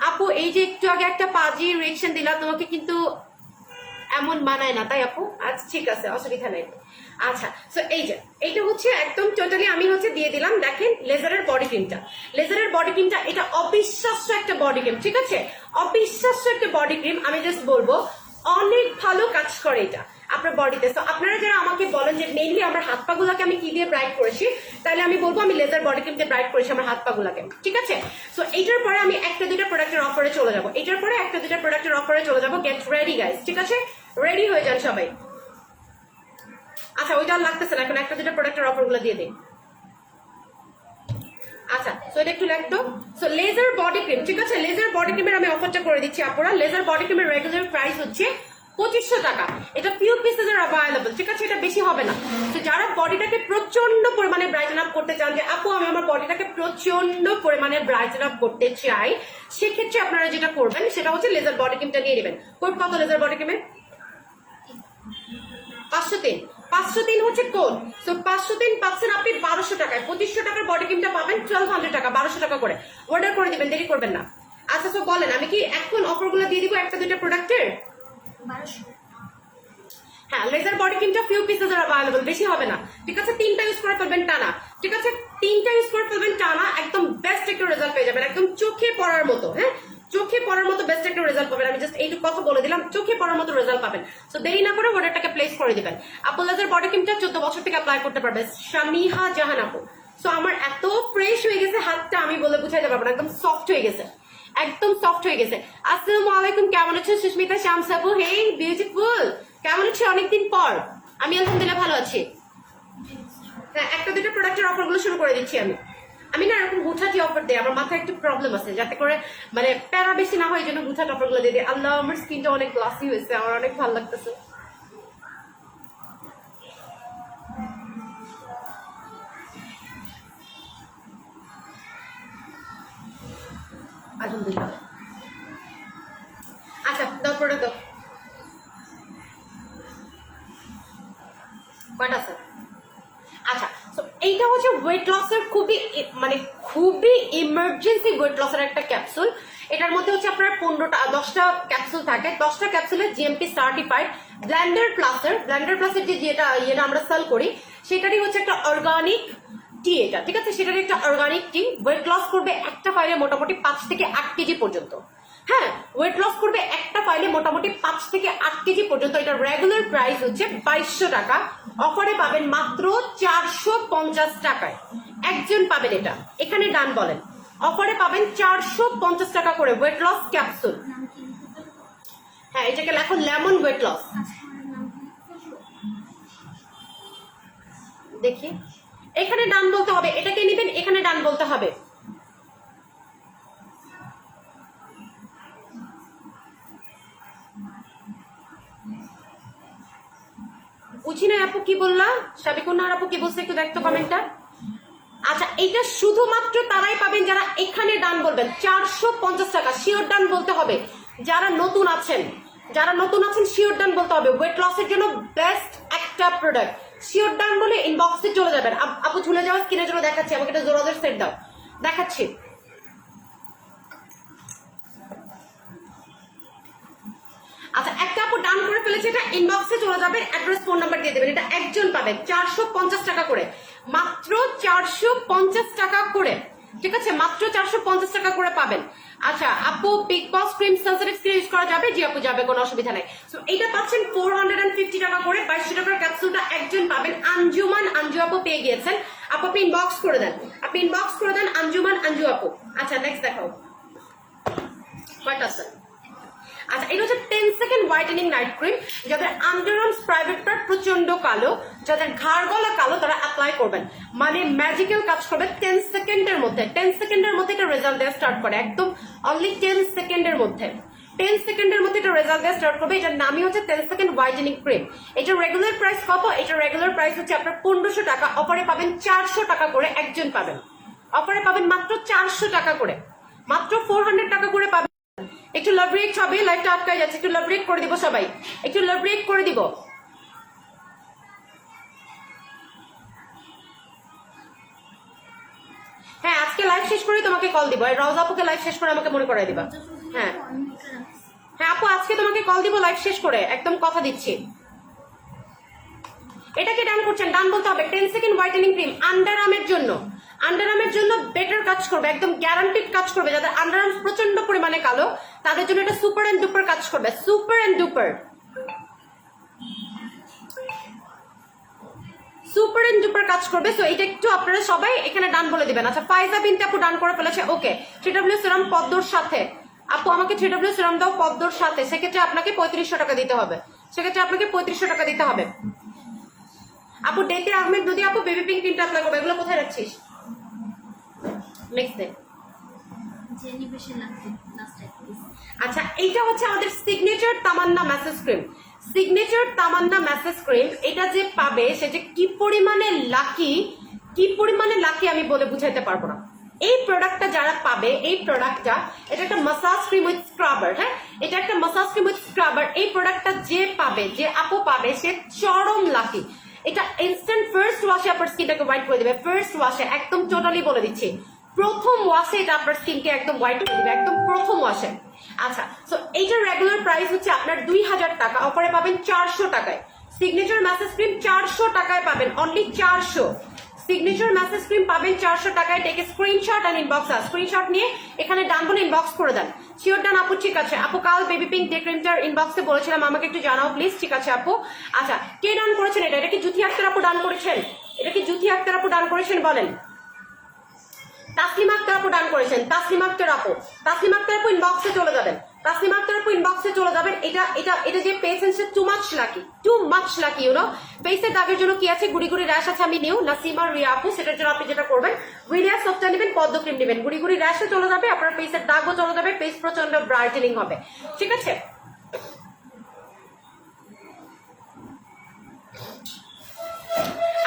আপু এই যে একটু আগে একটা পাজি রিয়েকশন দিলা, তোমাকে কিন্তু এমন মানায় না, তাই আপু? আচ্ছা ঠিক আছে, অসুবিধা নেই। আচ্ছা, সো এই যে এইটা হচ্ছে একদম টোটালি আমি হচ্ছে দিয়ে দিলাম। দেখেন লেজারের বডি ক্রিমটা, লেজারের বডি ক্রিমটা এটা অবিশ্বাস্য একটা বডি ক্রিম। ঠিক আছে, অবিশ্বাস্য একটা বডি ক্রিম। আমি জাস্ট বলবো অনেক ভালো কাজ করে এটা আপনার বডিতে। তো আপনারা যারা আমাকে বলেন যে মেইনলি আমার হাত পা গুলাকে আমি কি দিয়ে ব্রাইট করেছি, তাহলে আমি বলবো আমি লেজার বডি ক্রিম দিয়ে ব্রাইট করেছি আমার হাত পা গুলাকে। ঠিক আছে, সো এইটার পরে আমি একটা দুইটা প্রোডাক্টের অফারে চলে যাবো, এটার পরে একটা দুইটা প্রোডাক্টের অফারে চলে যাবো। গেট রেডি গাইস, ঠিক আছে, রেডি হয়ে যান সবাই। আচ্ছা ওইটা আর লাগতেছে না, এখন একটা দুইটা প্রোডাক্টের অফার গুলো দিয়ে দিন। আচ্ছা, সো এটা একটু লাগতো। সো লেজার বডি ক্রিম, ঠিক আছে, লেজার বডি ক্রিমের আমি অফারটা করে দিচ্ছি আপনারা। লেজার বডি ক্রিমের রেগুলার প্রাইস হচ্ছে 2500 টাকা। এটা ফিউ পিসেস আর অ্যাভেলেবল, ঠিক আছে, এটা বেশি হবে না। তো যারা বডিটাকে প্রচন্ড পরিমাণে ব্রাইটেন আপ করতে চান, যে আপু আমি আমার বডিটাকে প্রচন্ড পরিমাণে ব্রাইটেন আপ করতে চাই, সেক্ষেত্রে আপনারা যেটা করবেন সেটা হচ্ছে লেজার বডি ক্রিমটা নিয়ে নেবেন। কোড কত লেজার বডি ক্রিমের? 503। 503 হচ্ছে কোড। সো 503 পাচ্ছেন আপনি 1200 টাকায়। 2500 টাকার বডি ক্রিমটা পাবেন 1200 টাকা, 1200 টাকা করে অর্ডার করে দিবেন, দেরি করবেন না। আচ্ছা, সো বলেন আমি কি এখন অফারগুলো দিয়ে দিব একটা দুইটা প্রোডাক্টের? হ্যাঁ, লেজার বডি ক্রিমটা ফিউ পিসেস আর অ্যাভেলেবল, বেশি হবে না। ঠিক আছে, 3টা ইউজ করে ফেলবেন টানা। ঠিক আছে, 3টা ইউজ করে ফেলবেন টানা, একদম বেস্ট একটা রেজাল্ট পেয়ে যাবেন, একদম চোখে পড়ার মতো। হ্যাঁ, চোখে পড়ার মতো বেস্ট একটা রেজাল্ট পাবেন। আমি জাস্ট এইটুকু কথা বলে দিলাম, চোখে পড়ার মতো রেজাল্ট পাবেন। সো দেরি না করে অর্ডারটাকে প্লেস করে দিবেন। আপু লেজার বডি ক্রিমটা 14 বছর থেকে অ্যাপ্লাই করতে পারবে শামিহা জাহান আপু। সো আমার এত ফ্রেশ হয়ে গেছে হাতটা, আমি বলে বুঝাইতে পারবো না, একদম সফট হয়ে গেছে, একদম সফট হয়ে গেছে। আসসালামু আলাইকুম, কেমন আছো সুস্মিতা শামস আপু? হেই বিউটিফুল, কেমন আছো অনেকদিন পর? আমি আলহামদুলিল্লাহ ভালো আছি। হ্যাঁ, একটা দুটো প্রোডাক্টের অফার গুলো শুরু করে দিচ্ছি আমি। আমি না এরকম হুঠাটি অফার দেয়, আমার মাথায় একটু প্রবলেম আছে, যাতে করে মানে প্যারা বেশি না হয়, এই জন্য হুঠাট অফার গুলো দিয়ে দিই। আল্লাহ, আমার স্কিনটা অনেক গ্লাসি হয়েছে, আমার অনেক ভালো লাগতেছে। আলহামদুলিল্লাহ। আচ্ছা দাও প্রোডাক্ট দাও, কয়টা আছে? আচ্ছা, তো এইটা হচ্ছে ওয়েট লসের খুবই ইমার্জেন্সি ওয়েট লসের একটা ক্যাপসুল। এটার মধ্যে হচ্ছে আপনার 10টা ক্যাপসুল থাকে। 10টা ক্যাপসুলে জিএমপি সার্টিফাইড ব্লেন্ডার প্লাসের যেটা আমরা সেল করি, সেটারই হচ্ছে একটা অর্গানিক টি। এটা ঠিক আছে, সেটারই একটা অর্গানিক টি। ওয়েট লস করবে একটা ফাইলে মোটামুটি 5 থেকে 8 কেজি পর্যন্ত। হ্যাঁ, ওয়েট লস করবে একটা ফাইলে মোটামুটি 5 থেকে 8 কেজি পর্যন্ত। এটার রেগুলার প্রাইস হচ্ছে 2200 টাকা, অফারে পাবেন মাত্র 450 টাকায়। একজন পাবেন এটা, এখানে ডান বলেন। অফারে পাবেন 450 টাকা করে ওয়েট লস ক্যাপসুল। হ্যাঁ, এটাকে লেখো লেমন ওয়েট লস। দেখি, এখানে ডান বলতে হবে, এটাকে নেবেন, এখানে ডান বলতে হবে। বুঝি না আপু কি বললা, সাবিকুন্নাহার আপু কি বলছে একটু দেখতো কমেন্টটা। আচ্ছা, এইটা শুধুমাত্র তারাই পাবেন যারা এখানে ডান বলবেন। 450 টাকা, শিওর ডান বলতে হবে। যারা নতুন আছেন শিওর ডান বলতে হবে। ওয়েট লসের জন্য বেস্ট একটা প্রোডাক্ট, শিওর ডান বলে ইনবক্সে চলে যাবেন। আপু ঝুলে যাওয়া স্কিনের জন্য দেখাচ্ছি, আমাকে একটা জোরাজের সেট দাও, দেখাচ্ছি। আচ্ছা, একটা আপু ডান করে ফেলেছে, এটা ইনবক্সে চলে যাবে, অ্যাড্রেস ফোন নাম্বার দিয়ে দেবেন। এটা একজন পাবেন 450 টাকা করে, মাত্র 450 টাকা করে। ঠিক আছে, মাত্র 450 টাকা করে পাবেন। আচ্ছা আপু, বিগ বস ক্রিম সেনসিটিভ স্কিন ইউজ করা যাবে? জি আপু যাবে, কোনো অসুবিধা নাই। সো এটা পাচ্ছেন 450 টাকা করে। 2200 টাকার ক্যাপসুলটা একজন পাবেন। আঞ্জু আপু পেয়ে গিয়েছেন। আপু ইনবক্স করে দেন, আঞ্জু আপু। আচ্ছা নেক্সট দেখাও, কয়টা আছে? আচ্ছা, এটা হচ্ছে 10 সেকেন্ড হোয়াইটেনিং নাইট ক্রিম। যাদের আন্ডার আর্মস প্রাইভেট পার্ট প্রচন্ড কালো, যাদের ঘাড় গলা কালো, তারা অ্যাপ্লাই করবেন, মানে ম্যাজিক্যাল কাজ করবে 10 সেকেন্ডের মধ্যে। 10 সেকেন্ডের মধ্যে এটা রেজাল্ট দেওয়া স্টার্ট করে, একদম অনলি 10 সেকেন্ডের মধ্যে। 10 সেকেন্ডের মধ্যে এটা রেজাল্ট দেওয়া স্টার্ট করবে। এটার নামই হচ্ছে 10 সেকেন্ড হোয়াইটেনিং ক্রিম। এটার রেগুলার প্রাইস কত? এটার রেগুলার প্রাইস হচ্ছে আপনার 1500 টাকা। অফারে পাবেন 400 টাকা করে, একজন পাবেন। অফারে পাবেন মাত্র 400 টাকা করে, মাত্র 400 টাকা করে পাবেন। একটু লাভ ব্রেক হবে, লাইভটা আটকায় যাচ্ছে, একটু লাভ ব্রেক করে দিব সবাই, একটু লাভ ব্রেক করে দিব। হ্যাঁ, আজকে লাইভ শেষ করে তোমাকে কল দিব। রওজা আপুকে লাইভ শেষ করে আমাকে মনে করাই দিবা। হ্যাঁ হ্যাঁ আপু, আজকে তোমাকে কল দিব লাইভ শেষ করে, একদম কথা দিচ্ছি। এটা কি ডান করছেন? ডান বলতে হবে। 10 সেকেন্ড হোয়াইটেনিং ক্রিম আন্ডার আর্মের জন্য, আন্ডার আর্মের জন্য বেটার কাজ করবে, একদম গ্যারান্টিড কাজ করবে। যাদের আন্ডার আর্মস প্রচন্ড পরিমাণে কালো, তাদের জন্য এটা সুপার এন্ড ডুপার কাজ করবে, super and duper, super and duper কাজ করবে। সো এটা একটু আপনারা সবাই এখানে ডান বলে দিবেন। আচ্ছা, ফাইজা বিনতে আপু ডান করে ফেলেছে। ওকে, 3W সিরাম পদ্মর সাথে। আপু আমাকে 3W সিরাম দাও পদ্মর সাথে, সেক্ষেত্রে আপনাকে 3500 টাকা দিতে হবে, সেক্ষেত্রে আপনাকে 3500 টাকা দিতে হবে। আপু ডেতে আহমেদ নদী আপু বেবি পিঙ্ক ক্রিমটা অ্যাপ্লাই করবে। এগুলো কোথায় রাখছিস? Next day. আচ্ছা, এইটা হচ্ছে আমাদের সিগনেচার তামান্না ম্যাসেজ ক্রিম। সিগনেচার তামান্না ম্যাসেজ ক্রিম, এটা যে পাবে সে যে কি পরিমাণে লাকি, কি পরিমাণে লাকি আমি বলে বুঝাইতে পারবো না। এই প্রোডাক্টটা যারা পাবে, এই প্রোডাক্টটা, এটা একটা মাসাজ ক্রিম উইথ স্ক্রাবার। হ্যাঁ, এটা একটা মাসাজ ক্রিম উইথ স্ক্রাবার। এই প্রোডাক্টটা যে পাবে, যে আপু পাবে, সে চরম লাকি। এটা ইনস্ট্যান্ট ফার্স্ট ওয়াশে আপনার স্কিনটাকে হোয়াইট করে দেবে, ফার্স্ট ওয়াশে, একদম টোটালি বলে দিচ্ছি, প্রথম ওয়াশে এটা আপনার স্কিনকে একদম হোয়াইট করে দেবে, একদম প্রথম ওয়াশে। আচ্ছা, সো এইটার রেগুলার প্রাইস হচ্ছে আপনার 2000 টাকা, অফারে পাবেন 400 টাকায়। সিগনেচার ম্যাসেজ ক্রিম 400 টাকায় পাবেন, অনলি 400। সিগনেচার ম্যাসেজ ক্রিম পাবেন 400 টাকায়। টেক স্ক্রিনশট আর ইনবক্স, স্ক্রিনশট নিয়ে এখানে ডান বলে ইনবক্স করে দেন। শিওর ডান আপু? ঠিক আছে আপু, কাল বেবি পিঙ্ক ডে ক্রিমটার ইনবক্সে বলেছিলাম, আমাকে একটু জানাও প্লিজ। ঠিক আছে আপু। আচ্ছা, কে ডান করেছেন এটা? এটা কি জুথি আক্তার আপু ডান করেছেন? এটা কি জুথি আক্তার আপু ডান করেছেন বলেন? তাসলিমা আক্তার আপু ডান করেছেন। তাসলিমা আক্তার আপু, তাসলিমা আক্তার আপু ইনবক্সে চলে যাবেন, তাসলিমা আক্তার আপু ইনবক্সে চলে যাবেন। এটা এটা এটা যে পেয়েছেন সে too much lucky, too much lucky. You know, ফেসের দাগের জন্য কি আছে? গুড়ি গুড়ি র্যাশ আছে, আমি নিউ নাসিমা রিয়া আপু, সেটার জন্য আপনি যেটা করবেন, রিয়া সফটটা নেবেন, পদ্ম ক্রিম নেবেন, গুড়ি গুড়ি র্যাশও চলে যাবে, আপনার ফেসের দাগও চলে যাবে, ফেস প্রচন্ড ব্রাইটেনিং হবে। ঠিক আছে,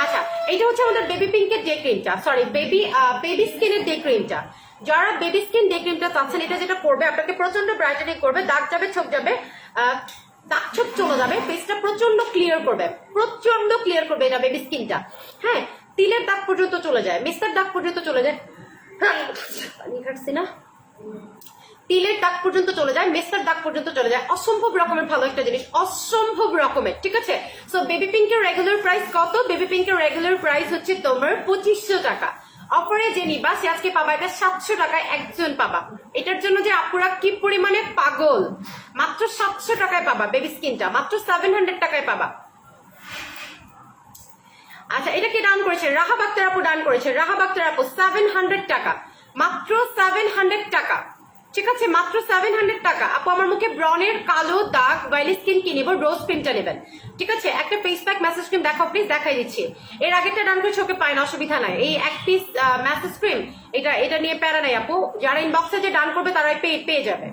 আচ্ছা, এটা হচ্ছে আমাদের বেবি পিঙ্কের ডে ক্রিমটা, সরি বেবি স্কিনের ডে ক্রিমটা। যারা বেবি স্কিন ডে ক্রিমটা চাচ্ছেন, এটা যেটা করবে আপনাকে প্রচন্ড ব্রাইটেনিং করবে, দাগ যাবে, ছোপ যাবে, দাগ ছোপ চলে যাবে, ফেসটা প্রচন্ড ক্লিয়ার করবে, প্রচন্ড ক্লিয়ার করবে এটা বেবি স্কিনটা। হ্যাঁ, তিলের দাগ পর্যন্ত চলে যায়, মেস্তার দাগ পর্যন্ত চলে যায়, পানি খাচ্ছি না, তিলের দাগ পর্যন্ত চলে যায়, মেস্তার দাগ পর্যন্ত চলে যায়। অসম্ভব রকমের ভালো একটা জিনিস, অসম্ভব রকমের। ঠিক আছে, সো বেবি পিঙ্কের রেগুলার প্রাইস কত? বেবি পিঙ্কের রেগুলার প্রাইস হচ্ছে তোমার 2500 টাকা। অফারে যে নিবা সে আজকে পাবা এটা 700 টাকায়, একজন পাবা। এটার জন্য যে আপুরা কি পরিমাণে পাগল, মাত্র 700 টাকায় পাবা বেবি স্কিনটা, মাত্র 700 টাকায় পাবা। আচ্ছা, এটা কি ডান করেছে? রাহাব আক্তার আপু ডান করেছে। রাহাব আক্তার আপু 700 টাকা, মাত্র 700 টাকা। ঠিক আছে, মাত্র 700 টাকা। আপু আমার মুখে ব্রনের কালো দাগ, অয়েলি স্কিন কি নিব? রোজ ক্রিমটা নেবেন। ঠিক আছে, একটা ফেস প্যাক ম্যাসেজ ক্রিম দেখাও প্লিজ, দেখাই দিচ্ছি। এর আগেরটা ডান করেছে, ওকে পায় না, অসুবিধা নাই। এই এক পিস ম্যাসেজ ক্রিম, এটা নিয়ে প্যারা নাই আপু, যারা ইনবক্সে যে ডান করবে তারাই পেয়ে যাবে।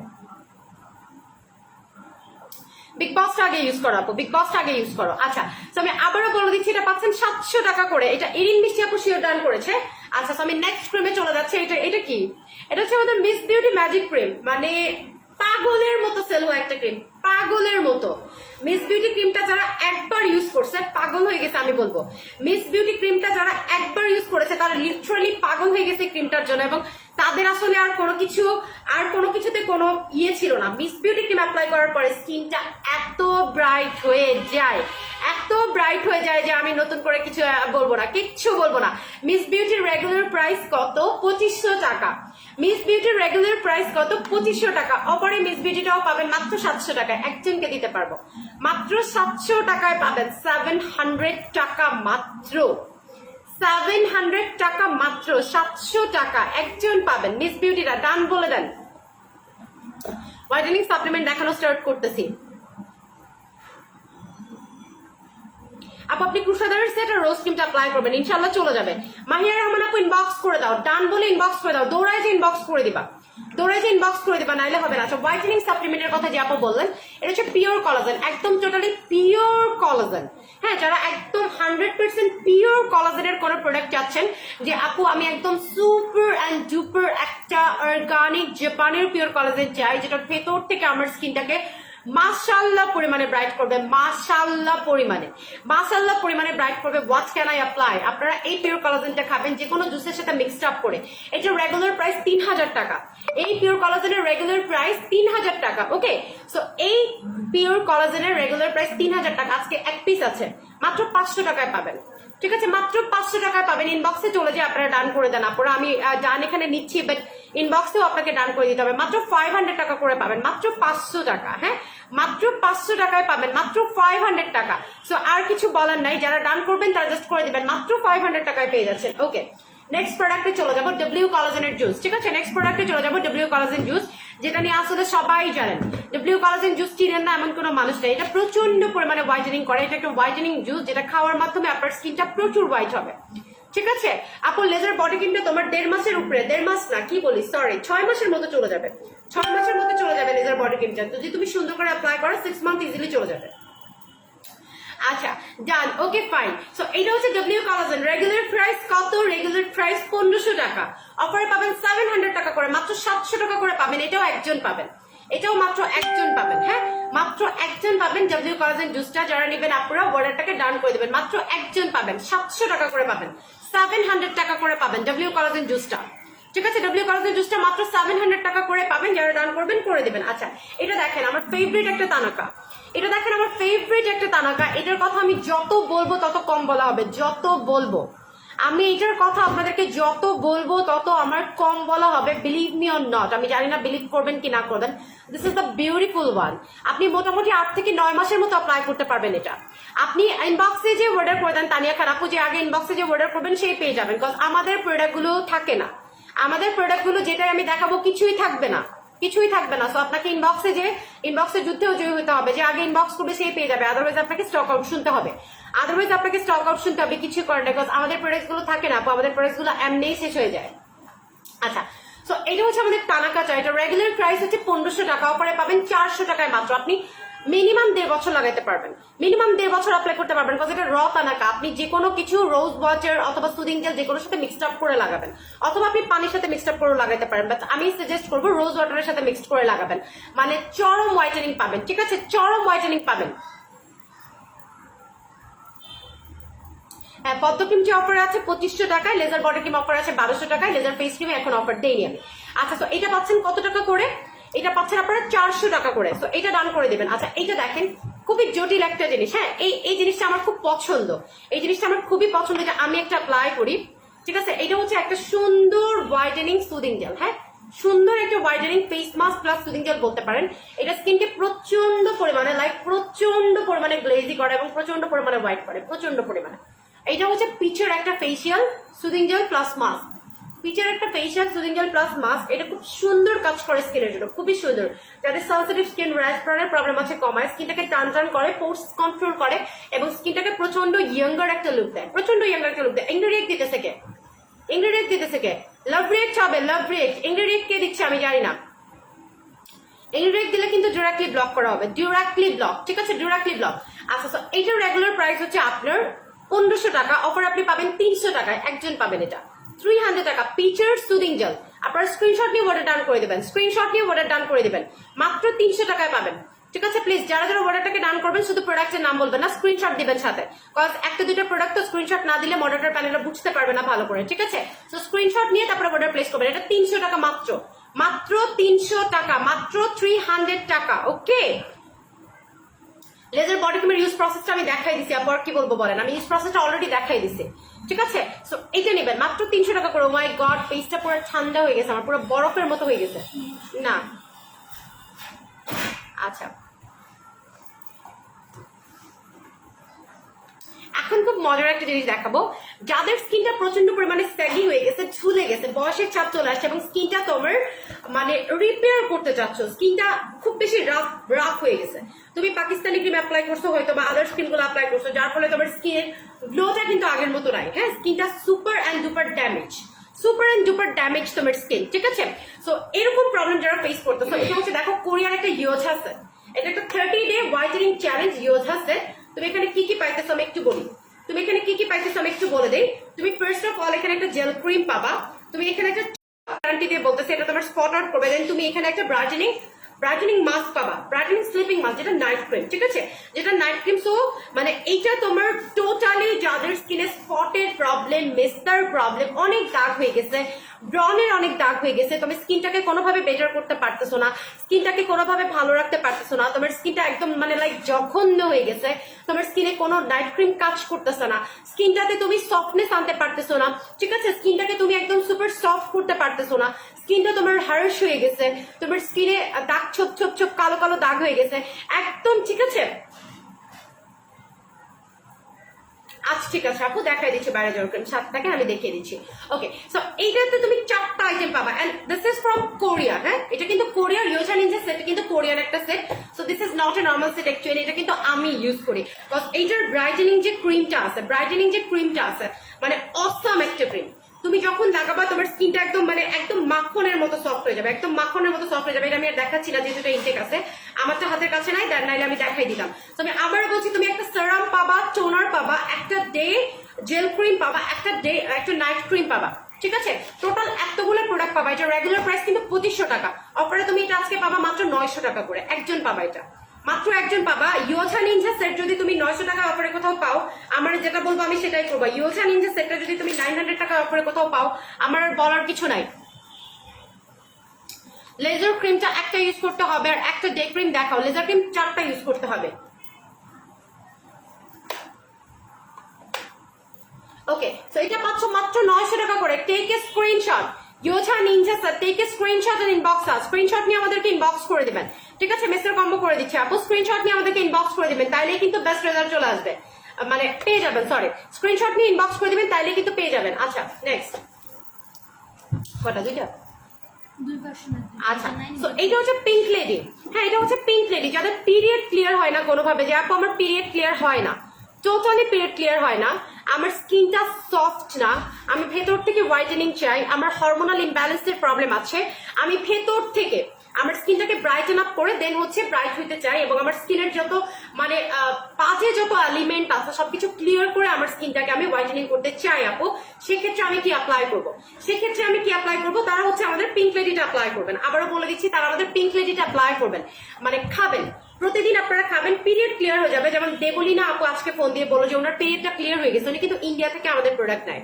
বিগ বসটা আগে ইউজ করো আপু, বিগ বসটা আগে ইউজ করো। আচ্ছা, তো আমি আবারও বলে দিচ্ছি, এটা পাচ্ছেন 700 টাকা করে। এটা ইরিন মিষ্টি আপু শিওর ডান করেছে। আচ্ছা, তো আমি নেক্সট ক্রিমে চলে যাচ্ছি। এটা কি? এটা হচ্ছে আমাদের মিস বিউটি ম্যাজিক ক্রিম, মানে পাগলের মতো সেল হয় একটা ক্রিম, পাগলের মতো। মিস বিউটি ক্রিমটা যারা একবার ইউজ করছে পাগল হয়ে গেছে, আমি বলবো মিস বিউটি ক্রিমটা যারা একবার ইউজ করেছে তারা লিটারালি পাগল হয়ে গেছে ক্রিমটার জন্য, এবং তাদের আসলে আর কোনো কিছুতে কোনো ইয়ে ছিল না। মিস বিউটি ক্রিম অ্যাপ্লাই করার পরে স্কিনটা এত ব্রাইট হয়ে যায়, এত ব্রাইট হয়ে যায় যে আমি নতুন করে কিছু বলবো না, কিচ্ছু বলবো না। মিস বিউটির রেগুলার প্রাইস কত? 2500 টাকা। মিস বিউটির রেগুলার প্রাইস কত? 2500 টাকা। অপরে মিস বিউটিটাও পাবেন মাত্র 700 টাকায়, একজনকে দিতে পারবো, মাত্র 700 টাকায় পাবেন। 700 টাকা মাত্র, 700 টাকা মাত্র, 700 টাকা একজন পাবেন। মিস বিউটিটা ডান বলে দেন, হোয়াইটেনিং সাপ্লিমেন্ট দেখানো স্টার্ট করতেছি। আপনি ক্রুশাদারের সেট আর রোজ ক্রিমটা অ্যাপ্লাই করবেন, ইনশাআল্লাহ চলে যাবে। মাহিয়া রহমান আপু ইনবক্স করে দাও, ডান বলে ইনবক্স করে দাও, দৌড়ায় যে ইনবক্স করে দিবা, দৌড়ায় যে ইনবক্স করে দিবা, নাইলে হবে না। আচ্ছা, হোয়াইটেনিং সাপ্লিমেন্টের কথা যে আপু বললেন, এটা হচ্ছে পিওর কলাজেন, একদম টোটালি পিওর কলাজেন। হ্যাঁ, যারা একদম 100% পিওর কলাজেনের কোনো প্রোডাক্ট চাচ্ছেন যে আপু আমি একদম সুপার অ্যান্ড ডুপার একটা অর্গানিক জাপানের পিওর কলাজেন চাই, যেটা ভেতর থেকে আমার স্কিনটাকে মাশাআল্লাহ পরিমাণে ব্রাইট করবে, মাশাআল্লাহ পরিমাণে ব্রাইট করবে। What can I apply? আপনারা এই পিওর কলাজেনটা খাবেন যে কোনো জুসের সাথে মিক্সড আপ করে। এটা রেগুলার প্রাইস 3000 টাকা, এই পিওর কলাজেনের রেগুলার প্রাইস 3000 টাকা। ওকে, সো এই পিওর কলাজেনের রেগুলার প্রাইস 3000 টাকা। আজকে এক পিস আছে, মাত্র 500 টাকায় পাবেন। ঠিক আছে, মাত্র 500 টাকায় পাবেন। ইনবক্সে চলে যায়, আপনারা ডান করে দেন। আপনারা আমি ডান এখানে নিচ্ছি, বাট ইনবক্সেও আপনাকে ডান করে দিতে হবে। মাত্র 500 টাকা করে পাবেন, মাত্র 500 টাকা। হ্যাঁ, মাত্র 500 টাকায় পাবেন, মাত্র 500 টাকা। সো আর কিছু বলার নাই, যারা ডান করবেন তারা জাস্ট করে দিবেন, মাত্র 500 টাকায় পেয়ে যাচ্ছেন। ওকে, নেক্সট প্রোডাক্টে চলে যাবো, ডব্লিউ কলাজেনের জুস। ঠিক আছে, নেক্সট প্রোডাক্টে চলে যাবো, ডব্লিউ কলাজেন জুস, যেটা নিয়ে আসলে সবাই জানেন। ডব্লিউ কলাজেন জুস চিনেন না এমন কোনো মানুষ নেই। এটা প্রচন্ড পরিমাণে হোয়াইটেনিং করে, এটা একটা হোয়াইটেনিং জুস যেটা খাওয়ার মাধ্যমে আপনার স্কিনটা প্রচুর হোয়াইট হবে। ঠিক আছে, আপু লেজার বডি ক্রিমটা তোমার 1.5 মাসের উপরে, 1.5 মাস না, কি বলি, সরি, 6 মাসের মতো চলে যাবে, 6 মাসের মতো চলে যাবে লেজার বডি ক্রিমটা, যদি তুমি সুন্দর করে অ্যাপ্লাই করো 6 মান্থ ইজিলি চলে যাবে। আচ্ছা, ডান, ওকে ফাইন। সো এটা হচ্ছে ডব্লিউ কলাজেন। রেগুলার প্রাইস কত? রেগুলার প্রাইস 1500 টাকা, অফারে পাবেন 700 টাকা করে, মাত্র 700 টাকা করে পাবেন। এটাও একজন পাবেন, এটাও মাত্র একজন পাবেন। হ্যাঁ, মাত্র একজন পাবেন ডব্লিউ কলাজেন জুসটা। যারা নেবেন আপনারা অর্ডারটাকে ডান করে দেবেন, মাত্র একজন পাবেন, 700 টাকা করে পাবেন, 700 টাকা করে পাবেন ডব্লিউ কলাজেন জুসটা। ঠিক আছে, ডব্লিউ কলাজেন জুসটা মাত্র 700 টাকা করে পাবেন, যারা ডান করবেন করে দেবেন। আচ্ছা, এটা দেখেন আমার ফেভারিট একটা তানাকা, এটা দেখেন আমার ফেভারিট একটা তানাকা। এটার কথা আমি যত বলবো তত কম বলা হবে, যত বলবো আমি এটার কথা আপনাদেরকে যত বলবো তত আমার কম বলা হবে। বিলিভ মি অর নট, আমি জানি না বিলিভ করবেন কি না করবেন। This is the beautiful one. আপনি মোটামুটি 8 থেকে 9 মাসের মতো অ্যাপ্লাই করতে পারবেন এটা। আপনি ইনবক্সে যে অর্ডার করে দেন, তানিয়া খান আপু যে আগে ইনবক্সে যে অর্ডার করবেন সেই পেয়ে যাবেন, বিকজ আমাদের প্রোডাক্টগুলো থাকে না, আমাদের প্রোডাক্টগুলো যেটাই আমি দেখাবো কিছুই থাকবে না, কিছুই থাকবে না। সো আপনাকে ইনবক্সে যুদ্ধেও জয়ী হতে হবে, যে আগে ইনবক্স করবে সেই পেয়ে যাবে, আদারওয়াইজ আপনাকে স্টক আউট শুনতে হবে, কিছু করে না, বিকজ আমাদের প্রোডাক্ট গুলো থাকে না, আমাদের প্রোডাক্ট গুলো এমনিই শেষ হয়ে যায়। আচ্ছা, সো এটা হচ্ছে আমাদের তানাকা চা। এটা রেগুলার প্রাইস হচ্ছে 1500 টাকা, অফারে পাবেন 400 টাকায় মাত্র। আপনি মিনিমাম 1.5 বছর লাগাইতে পারবেন, মিনিমাম 1.5 বছর অ্যাপ্লাই করতে পারবেন, বিকজ এটা র তানাকা। আপনি যে কোনো কিছু রোজ ওয়াটার অথবা সুদিং জেল যে কোনো সাথে মিক্সড আপ করে লাগাবেন, অথবা আপনি পানির সাথে মিক্সড আপ করে লাগাইতে পারেন, বাট আমি সাজেস্ট করবো রোজ ওয়াটারের সাথে মিক্সড করে লাগাবেন, মানে চরম হোয়াইটেনিং পাবেন। ঠিক আছে, চরম হোয়াইটেনিং পাবেন। হ্যাঁ, পদ্ম ক্রিম যে অফার আছে 2500 টাকায়, লেজার বডি ক্রিম অফার আছে 1200 টাকায়, লেজার ফেস ক্রিমে এখন অফার দেইনি আমি। আচ্ছা, তো এটা পাচ্ছেন কত টাকা করে? এটা পাচ্ছেন আপনারা 400 টাকা করে। তো এটা ডান করে দেবেন। আচ্ছা, এটা দেখেন খুবই জটিল একটা জিনিস। হ্যাঁ, এই জিনিসটা আমার খুব পছন্দ, এই জিনিসটা আমার খুবই পছন্দ, যে আমি একটা অ্যাপ্লাই করি। ঠিক আছে, এটা হচ্ছে একটা সুন্দর হোয়াইটেনিং সুদিং জেল। হ্যাঁ, সুন্দর একটা whitening face mask plus soothing jail বলতে পারেন। এটা স্কিনকে প্রচন্ড পরিমাণে গ্লেজি করে এবং প্রচন্ড পরিমাণে হোয়াইট করে, প্রচন্ড পরিমাণে। এটা হচ্ছে পিচের একটা facial soothing jail plus mask, পিচের একটা facial soothing jail plus mask. এটা খুব সুন্দর কাজ করে স্কিনের জন্য, খুবই সুন্দর। যাদের সেনসিটিভ স্কিন, র্যাশ ব্রানের প্রবলেম আছে কমায়, স্কিনটাকে টান করে, পোর্স কন্ট্রোল করে এবং স্কিনটাকে প্রচন্ড ইয়াঙ্গার একটা লুক দেয়, প্রচন্ড ইয়াঙ্গার একটা লুক দেয়। ইনগ্রেডিয়েন্ট দিতেছে কে? লাভ রিয়েক্ট হবে, লাভ রিয়েক্ট। ইনগ্রেডিয়েন্ট কে দিচ্ছে আমি জানি না, ইনগ্রেডিয়েন্ট দিলে কিন্তু ডিরেক্টলি ব্লক করা হবে, ডিরেক্টলি ব্লক। ঠিক আছে, ডিরেক্টলি ব্লক। আচ্ছা, এইটার রেগুলার প্রাইস হচ্ছে আপনার 1500 টাকা, অফার আপনি পাবেন 300 টাকায়, একজন পাবেন এটা 300 টাকা। পিচার সুদিং জেল আপনারা স্ক্রিনশট নিয়ে অর্ডার ডান করে দেবেন, মাত্র 300 টাকায় পাবেন। ঠিক আছে, প্লিজ যারা অর্ডারটাকে ডান করবেন শুধু প্রোডাক্টের নাম বলবেন না, স্ক্রিনশট দিবেন সাথে, কজ একটা দুটো প্রোডাক্ট তো স্ক্রিনশট না দিলে মডারেটর প্যানেলটা বুঝতে পারবে না ভালো করে। ঠিক আছে, তো স্ক্রিনশট নিয়ে তারপরে অর্ডার প্লেস করবেন। এটা 300 টাকা মাত্র, মাত্র 300 টাকা, মাত্র 300 টাকা। ওকে, লেজার বডি ক্রিমের ইউজ প্রসেসটা আমি দেখাই দিছি, আবার কি বলবো বলেন, আমি ইউজ প্রসেসটা অলরেডি দেখাই দিছি। ঠিক আছে, সো এটা নেবেন মাত্র 300 টাকা করে। মাই গড, ফেসটা পুরো ঠান্ডা হয়ে গেছে আমার, পুরো বরফের মতো হয়ে গেছে না। আচ্ছা, এখন এখন খুব মজার একটা জিনিস দেখাবো, যাদের স্কিনটা প্রচন্ড পরিমাণে স্যাগি হয়ে গেছে, ঝুলে গেছে, বয়সের চাপ চলে আসছে এবং স্কিনটা তোমার মানে রিপেয়ার করতে চাচ্ছ, স্কিনটা খুব বেশি রাফ হয়ে গেছে, তুমি পাকিস্তানি ক্রিম অ্যাপ্লাই করছো হয়তো বা আদার স্কিন গুলো অ্যাপ্লাই করছো, যার ফলে তোমার স্কিনের গ্লোটা কিন্তু আগের মতো নাই। হ্যাঁ, স্কিনটা সুপার অ্যান্ড ডুপার ড্যামেজ তোমার স্কিন, ঠিক আছে? সো এরকম প্রবলেম যারা ফেস করতেছো, এটা হচ্ছে দেখো কোরিয়ার একটা ইয়োজ আছে, এটা একটা 30 ডে হোয়াইটেনিং চ্যালেঞ্জ ইয়োজ আছে। তুমি এখানে কি কি পাইতেছো আমি একটু বলি, বলে দেই। তুমি ফার্স্ট অফ অল এখানে একটা জেল ক্রিম পাবা, তুমি এখানে একটা গ্যারান্টি দিয়ে বলতেছে এটা তোমার স্পট আউট করবে। দেন তুমি এখানে একটা ব্রাইটেনিং মাস্ক পাবা, ব্রাইটেনিং স্লিপিং মাস্ক, যেটা নাইট ক্রিম, ঠিক আছে? যেটা নাইট ক্রিম। সো মানে এইটা তোমার টোটালি যাদের স্কিনে স্পটের প্রবলেম, মেস্তার প্রবলেম, অনেক দাগ হয়ে গেছে, ব্রনের অনেক দাগ হয়ে গেছে, তুমি স্কিনটাকে কোনোভাবে বেটার করতে পারতেছো না, স্কিনটাকে কোনোভাবে ভালো রাখতে পারতেছো না, তোমার স্কিনটা একদম মানে লাইক জঘন্য হয়ে গেছে, তোমার স্কিনে কোনো নাইট ক্রিম কাজ করতেছে না, স্কিনটাতে তুমি সফটনেস আনতে পারতেছো না, ঠিক আছে? স্কিনটাকে তুমি একদম সুপার সফট করতে পারতেছো না, স্কিনটা তোমার হার্শ হয়ে গেছে, তোমার স্কিনে দাগ ছোপ কালো কালো দাগ হয়ে গেছে একদম, ঠিক আছে? আচ্ছা ঠিক আছে আপু, দেখাই দিচ্ছি বাইরে যাওয়ার ক্রিম 7টাকে আমি দেখিয়ে দিচ্ছি। ওকে, সো এইটাতে তুমি 4টা আইটেম পাবা and this is from Korea. হ্যাঁ, এটা কিন্তু কোরিয়ার ইয়োচা নিনজা সেট, কিন্তু কোরিয়ান একটা set. So this is not a normal set actually, এটা কিন্তু আমি ইউজ করি বিকজ এইটার ব্রাইটেনিং যে ক্রিমটা আছে মানে অসাম একটা ক্রিম। তুমি যখন লাগাবা তোমার স্কিনটা একদম মানে একদম মাখনের মতো সফট হয়ে যাবে, এটা আমি আর দেখাচ্ছি না যেহেতু এটা ইনটেক আছে, আমারটা হাতের কাছে নাই, নাইলে আমি দেখাই দিতাম। তো আমি আবার বলছি, তুমি একটা সেরাম পাবা, টোনার পাবা, একটা ডে জেল ক্রিম পাবা, একটা নাইট ক্রিম পাবা, ঠিক আছে? টোটাল এতগুলো প্রোডাক্ট পাবা। এটা রেগুলার প্রাইস কিন্তু 2500 টাকা, অফারে তুমি এটা আজকে পাবা মাত্র 900 টাকা করে, একজন পাবা, এটা মাত্র একজন পাবা। ইয়োচা নিনজা সেট যদি তুমি 900 টাকা অফারে কোথাও পাও, আমার যেটা বলবো আমি সেটাই করবো। ইয়োচা নিনজা সেটটা যদি তুমি 900 টাকা অফারে কোথাও পাও, আমার আর বলার কিছু নাই। লেজার ক্রিমটা একটা ইউজ করতে হবে আর একটা ডে ক্রিম দেখাও, লেজার ক্রিম 4টা ইউজ করতে হবে। ওকে, সো এটা পাচ্ছ মাত্র 900 টাকা করে। টেক এ স্ক্রিনশট, ইয়োচা Ninja set, take a screenshot and inbox us, screenshot নিয়ে আমাদেরকে ইনবক্স করে দিবেন, ঠিক আছে? মেসের কম্বো করে দিচ্ছি আপু, স্ক্রিনশট নিয়ে আমাদেরকে ইনবক্স করে দিবেন, তাইলেই কিন্তু বেস্ট রেজাল্ট চলে আসবে, মানে পেয়ে যাবেন। সরি, স্ক্রিনশট নিয়ে ইনবক্স করে দিবেন, তাইলেই কিন্তু পেয়ে যাবেন। আচ্ছা নেক্সট, কটা? দুইটা। আচ্ছা, তো এইটা হচ্ছে পিঙ্ক লেডি। হ্যাঁ, এটা হচ্ছে পিঙ্ক লেডি, যাদের পিরিয়ড ক্লিয়ার হয় না কোনোভাবে, যে আপু আমার পিরিয়ড ক্লিয়ার হয় না, টোটালি পিরিয়ড ক্লিয়ার হয় না, আমার স্কিনটা সফট না, আমি ভেতর থেকে হোয়াইটেনিং চাই, আমার হরমোনাল ইমব্যালেন্সের প্রবলেম আছে, আমি ভেতর থেকে আমার স্কিনটাকে ব্রাইটেন আপ করে দেন হচ্ছে ব্রাইট হইতে চাই, এবং আমার স্কিনের যত মানে বাজে যত এলিমেন্ট আছে সবকিছু ক্লিয়ার করে আমার স্কিনটাকে আমি হোয়াইটেনিং করতে চাই আপু। সেক্ষেত্রে আমি কি অ্যাপ্লাই করবো? তারা হচ্ছে আমাদের পিঙ্ক লেডিটা অ্যাপ্লাই করবেন। আবারও বলে দিচ্ছি, তারা আমাদের পিঙ্ক লেডিটা অ্যাপ্লাই করবেন, মানে খাবেন, প্রতিদিন আপনারা খাবেন, পিরিয়ড ক্লিয়ার হয়ে যাবে। যেমন দেবলিনা আপু আজকে ফোন দিয়ে বললো যে ওনার পিরিয়ডটা ক্লিয়ার হয়ে গেছে, উনি কিন্তু ইন্ডিয়া থেকে আমাদের প্রোডাক্ট নেয়,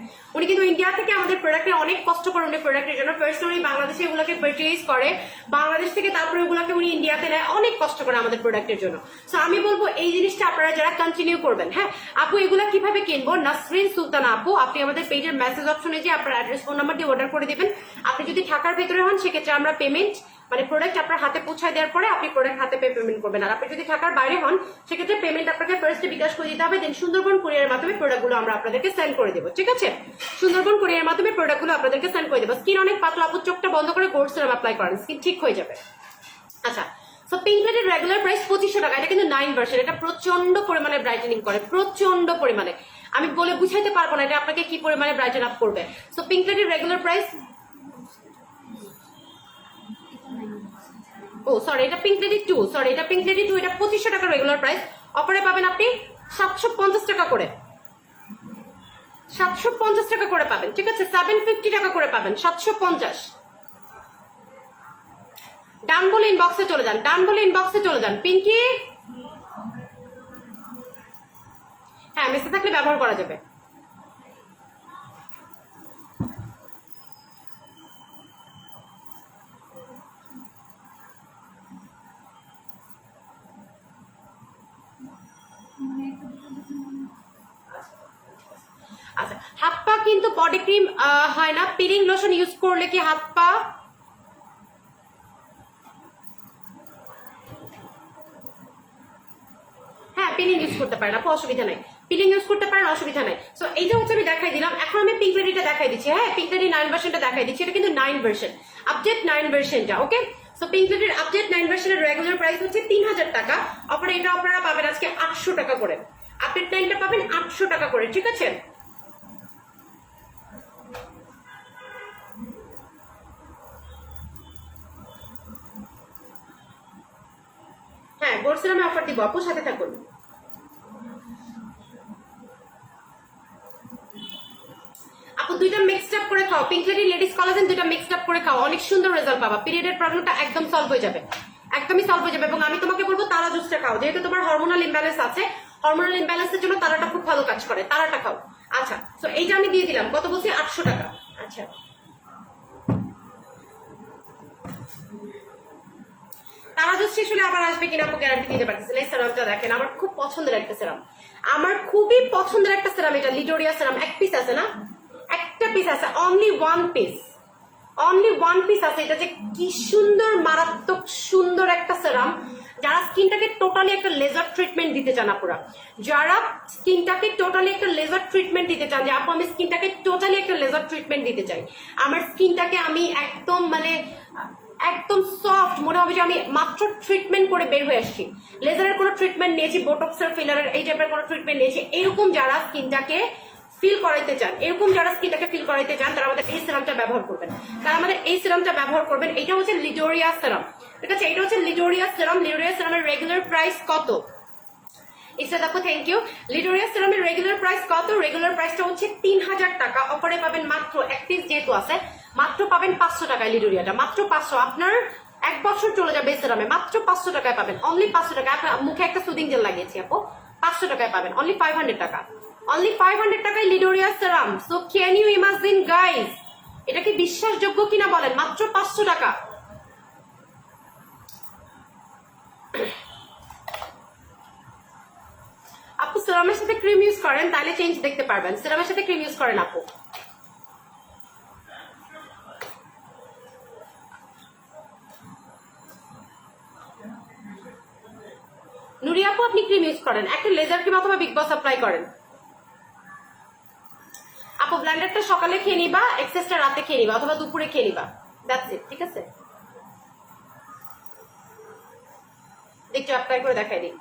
অনেক কষ্ট করে উনি প্রোডাক্টের জন্য পার্সোনালি বাংলাদেশে এগুলোকে পারচেজ করে, বাংলাদেশ থেকে তারপরে ওগুলোকে উনি ইন্ডিয়াতে নেয়, অনেক কষ্ট করে আমাদের প্রোডাক্টের জন্য। সো আমি বলবো এই জিনিসটা আপনারা যারা কন্টিনিউ করবেন। হ্যাঁ আপু, এগুলা কিভাবে কিনবো? নাসরিন সুলতানা আপু, আপনি আমাদের পেজের মেসেজ অপশনে যে আপনার অ্যাড্রেস ফোন নাম্বার দিয়ে অর্ডার করে দিবেন। আপনি যদি ঢাকার ভেতরে হন সেক্ষেত্রে আমরা পেমেন্ট মানে প্রোডাক্ট আপনার হাতে পৌঁছায় দেওয়ার পরে আপনি প্রোডাক্ট হাতে পেমেন্ট করবেন। আর আপনি যদি ঢাকার বাইরে হন সেক্ষেত্রে পেমেন্ট আপনাকে ফার্স্টে বিকাশ করে দিতে হবে, দেন সুন্দরবন কুরিয়ারের মাধ্যমে প্রোডাক্টগুলো আমরা আপনাদেরকে সেন্ড করে দেবো, ঠিক আছে? সুন্দরবন কুরিয়ারের মাধ্যমে প্রোডাক্টগুলো আপনাদেরকে সেন্ড করে দেবো। স্কিন অনেক পাতলা আপু, চোখটা বন্ধ করে গোল্ড সিরাম অ্যাপ্লাই করেন, স্কিন ঠিক হয়ে যাবে। আচ্ছা, সো পিঙ্ক লেডির রেগুলার প্রাইস 2500 টাকা, এটা কিন্তু 9 ভার্সন, এটা প্রচন্ড পরিমাণে ব্রাইটেনিং করে, প্রচন্ড পরিমাণে, আমি বলে বুঝাইতে পারবো না এটা আপনাকে কি পরিমাণে ব্রাইটেন আপ করবে। সো পিঙ্ক লেডির রেগুলার প্রাইস, ও সরি এটা পিঙ্ক লেডি 2, এটা 2500 টাকা রেগুলার প্রাইস, অফারে পাবেন আপনি 750 টাকা করে, 750 টাকা করে পাবেন, ঠিক আছে? 750 টাকা করে পাবেন, 750। ডান বলে ইনবক্সে চলে যান, পিঙ্কি। হ্যাঁ, মেসেজ থাকলে ব্যবহার করা যাবে। আচ্ছা, হাত পা কিন্তু বডি ক্রিম হয় না, পিলিং লোশন ইউজ করলে কি হাত পা? হ্যাঁ, পিলিং ইউজ করতে পারেন আপু, অসুবিধা নাই। পিলিং ইউজ করতে পারেন, অসুবিধা নাই। সো এইটা হচ্ছে আমি দেখাই দিলাম। এখন আমি পিঙ্ক লেডিটা দেখাই দিচ্ছি। হ্যাঁ, পিঙ্ক লেডি 9 ভার্সনটা দেখাই দিচ্ছি। এটা কিন্তু 9 ভার্সন, আপডেট 9 ভার্সনটা। ওকে, সো পিঙ্ক লেডির আপডেট 9 ভার্সনের রেগুলার প্রাইস হচ্ছে 3000 টাকা। অফারে এটা আপনারা পাবেন আজকে 800 টাকা করে। আপডেট 9টা পাবেন 800 টাকা করে, ঠিক আছে? হ্যাঁ, গোল্ড সিরামে অফার দিব আপু, সাথে থাকুন। আপু দুইটা মিক্সড আপ করে খাও, পিঙ্ক লেডি লেডিস কোলাজেন দুইটা মিক্সড আপ করে খাও, অনেক সুন্দর রেজাল্ট পাবা। পিরিয়ডের প্রবলেমটা একদম সলভ হয়ে যাবে, একদমই সলভ হয়ে যাবে। এবং আমি তোমাকে বলবো তারা জুসটা খাও, যেহেতু তোমার হরমোনাল ইমব্যালেন্স আছে, হরমোনাল ইমব্যালেন্সের জন্য তারাটা খুব ভালো কাজ করে, তারাটা খাও। আচ্ছা, সো এইটা আমি দিয়ে দিলাম, কত বলছি? 800 টাকা। আচ্ছা, তারা জুস শেষ হলে আবার আসবে কিনা আপু গ্যারান্টি দিতে পারতেছি না। এই সেরামটা দেখেন, আমার খুব পছন্দের একটা সেরাম, আমার খুবই পছন্দের একটা সেরাম। এটা লিডোরিয়া সেরাম, এক পিস আছে না, একটা পিস আছে, only one piece, only one piece আছে। এটা যে কি সুন্দর, মারাত্মক সুন্দর একটা সেরাম। যারা স্কিনটাকে টোটালি একটা লেজার ট্রিটমেন্ট দিতে চান আপুরা, যারা স্কিনটাকে টোটালি একটা লেজার ট্রিটমেন্ট দিতে চান, যে আপু আমি স্কিনটাকে টোটালি একটা লেজার ট্রিটমেন্ট দিতে চাই, আমার স্কিনটাকে আমি একদম মানে একদম সফট মনে হবে যে আমি মাত্র ট্রিটমেন্ট করে বের হয়ে আসছি, লেজারের কোনো ট্রিটমেন্ট নিয়েছি, বোটক্সের ফিলারের এই টাইপের কোনো ট্রিটমেন্ট নিয়েছি, এরকম যারা স্কিনটাকে ফিল করাইতে চান, এরকম যারা স্কিনটাকে ফিল করাইতে চান, তারা আমাদের এই সিরামটা ব্যবহার করবেন, তারা আমাদের এই সিরামটা ব্যবহার করবেন। এটা হচ্ছে লিডোরিয়া সিরাম, ঠিক আছে? এটা হচ্ছে লিডোরিয়া সিরাম। লিডোরিয়া সিরামের রেগুলার প্রাইস কত? ইসা দেখো, থ্যাংক ইউ। লিডোরিয়া সিরামের রেগুলার প্রাইস কত? রেগুলার প্রাইসটা হচ্ছে 3000 টাকা। অফারে পাবেন মাত্র এক পিস যেহেতু আছে, মাত্র পাবেন 500 টাকায় লিডোরিয়াটা, মাত্র 500। আপনার 1 বছর চলে যাবে এই সিরামে, মাত্র 500 টাকায় পাবেন, অনলি 500 টাকা। আপনার মুখে একটা সুদিং জেল লাগিয়েছি আপু, 500 টাকায় পাবেন, অনলি 500 টাকা, অনলি 500 টাকায় লিডোরিয়া serum. So can you imagine guys, এটা কি বিশ্বাসযোগ্য কিনা বলেন? মাত্র 500 টাকা। আপু সিরামের সাথে ক্রিম ইউজ করেন, তাহলে চেঞ্জ দেখতে পারবেন। সিরামের সাথে ক্রিম ইউজ করেন আপু। নুরি আপু আপনি ক্রিম ইউজ করেন, একটা লেজার ক্রিম অথবা বিগ বস অ্যাপ্লাই করেন। আপু ব্লেন্ডারটা সকালে খেয়ে নিবা, এক্সেসটা রাতে খেয়ে নিবা অথবা দুপুরে খেয়ে নিবা, দ্যাটস ইট, ঠিক আছে? দেখছো অ্যাপ্লাই করে দেখাই দিই।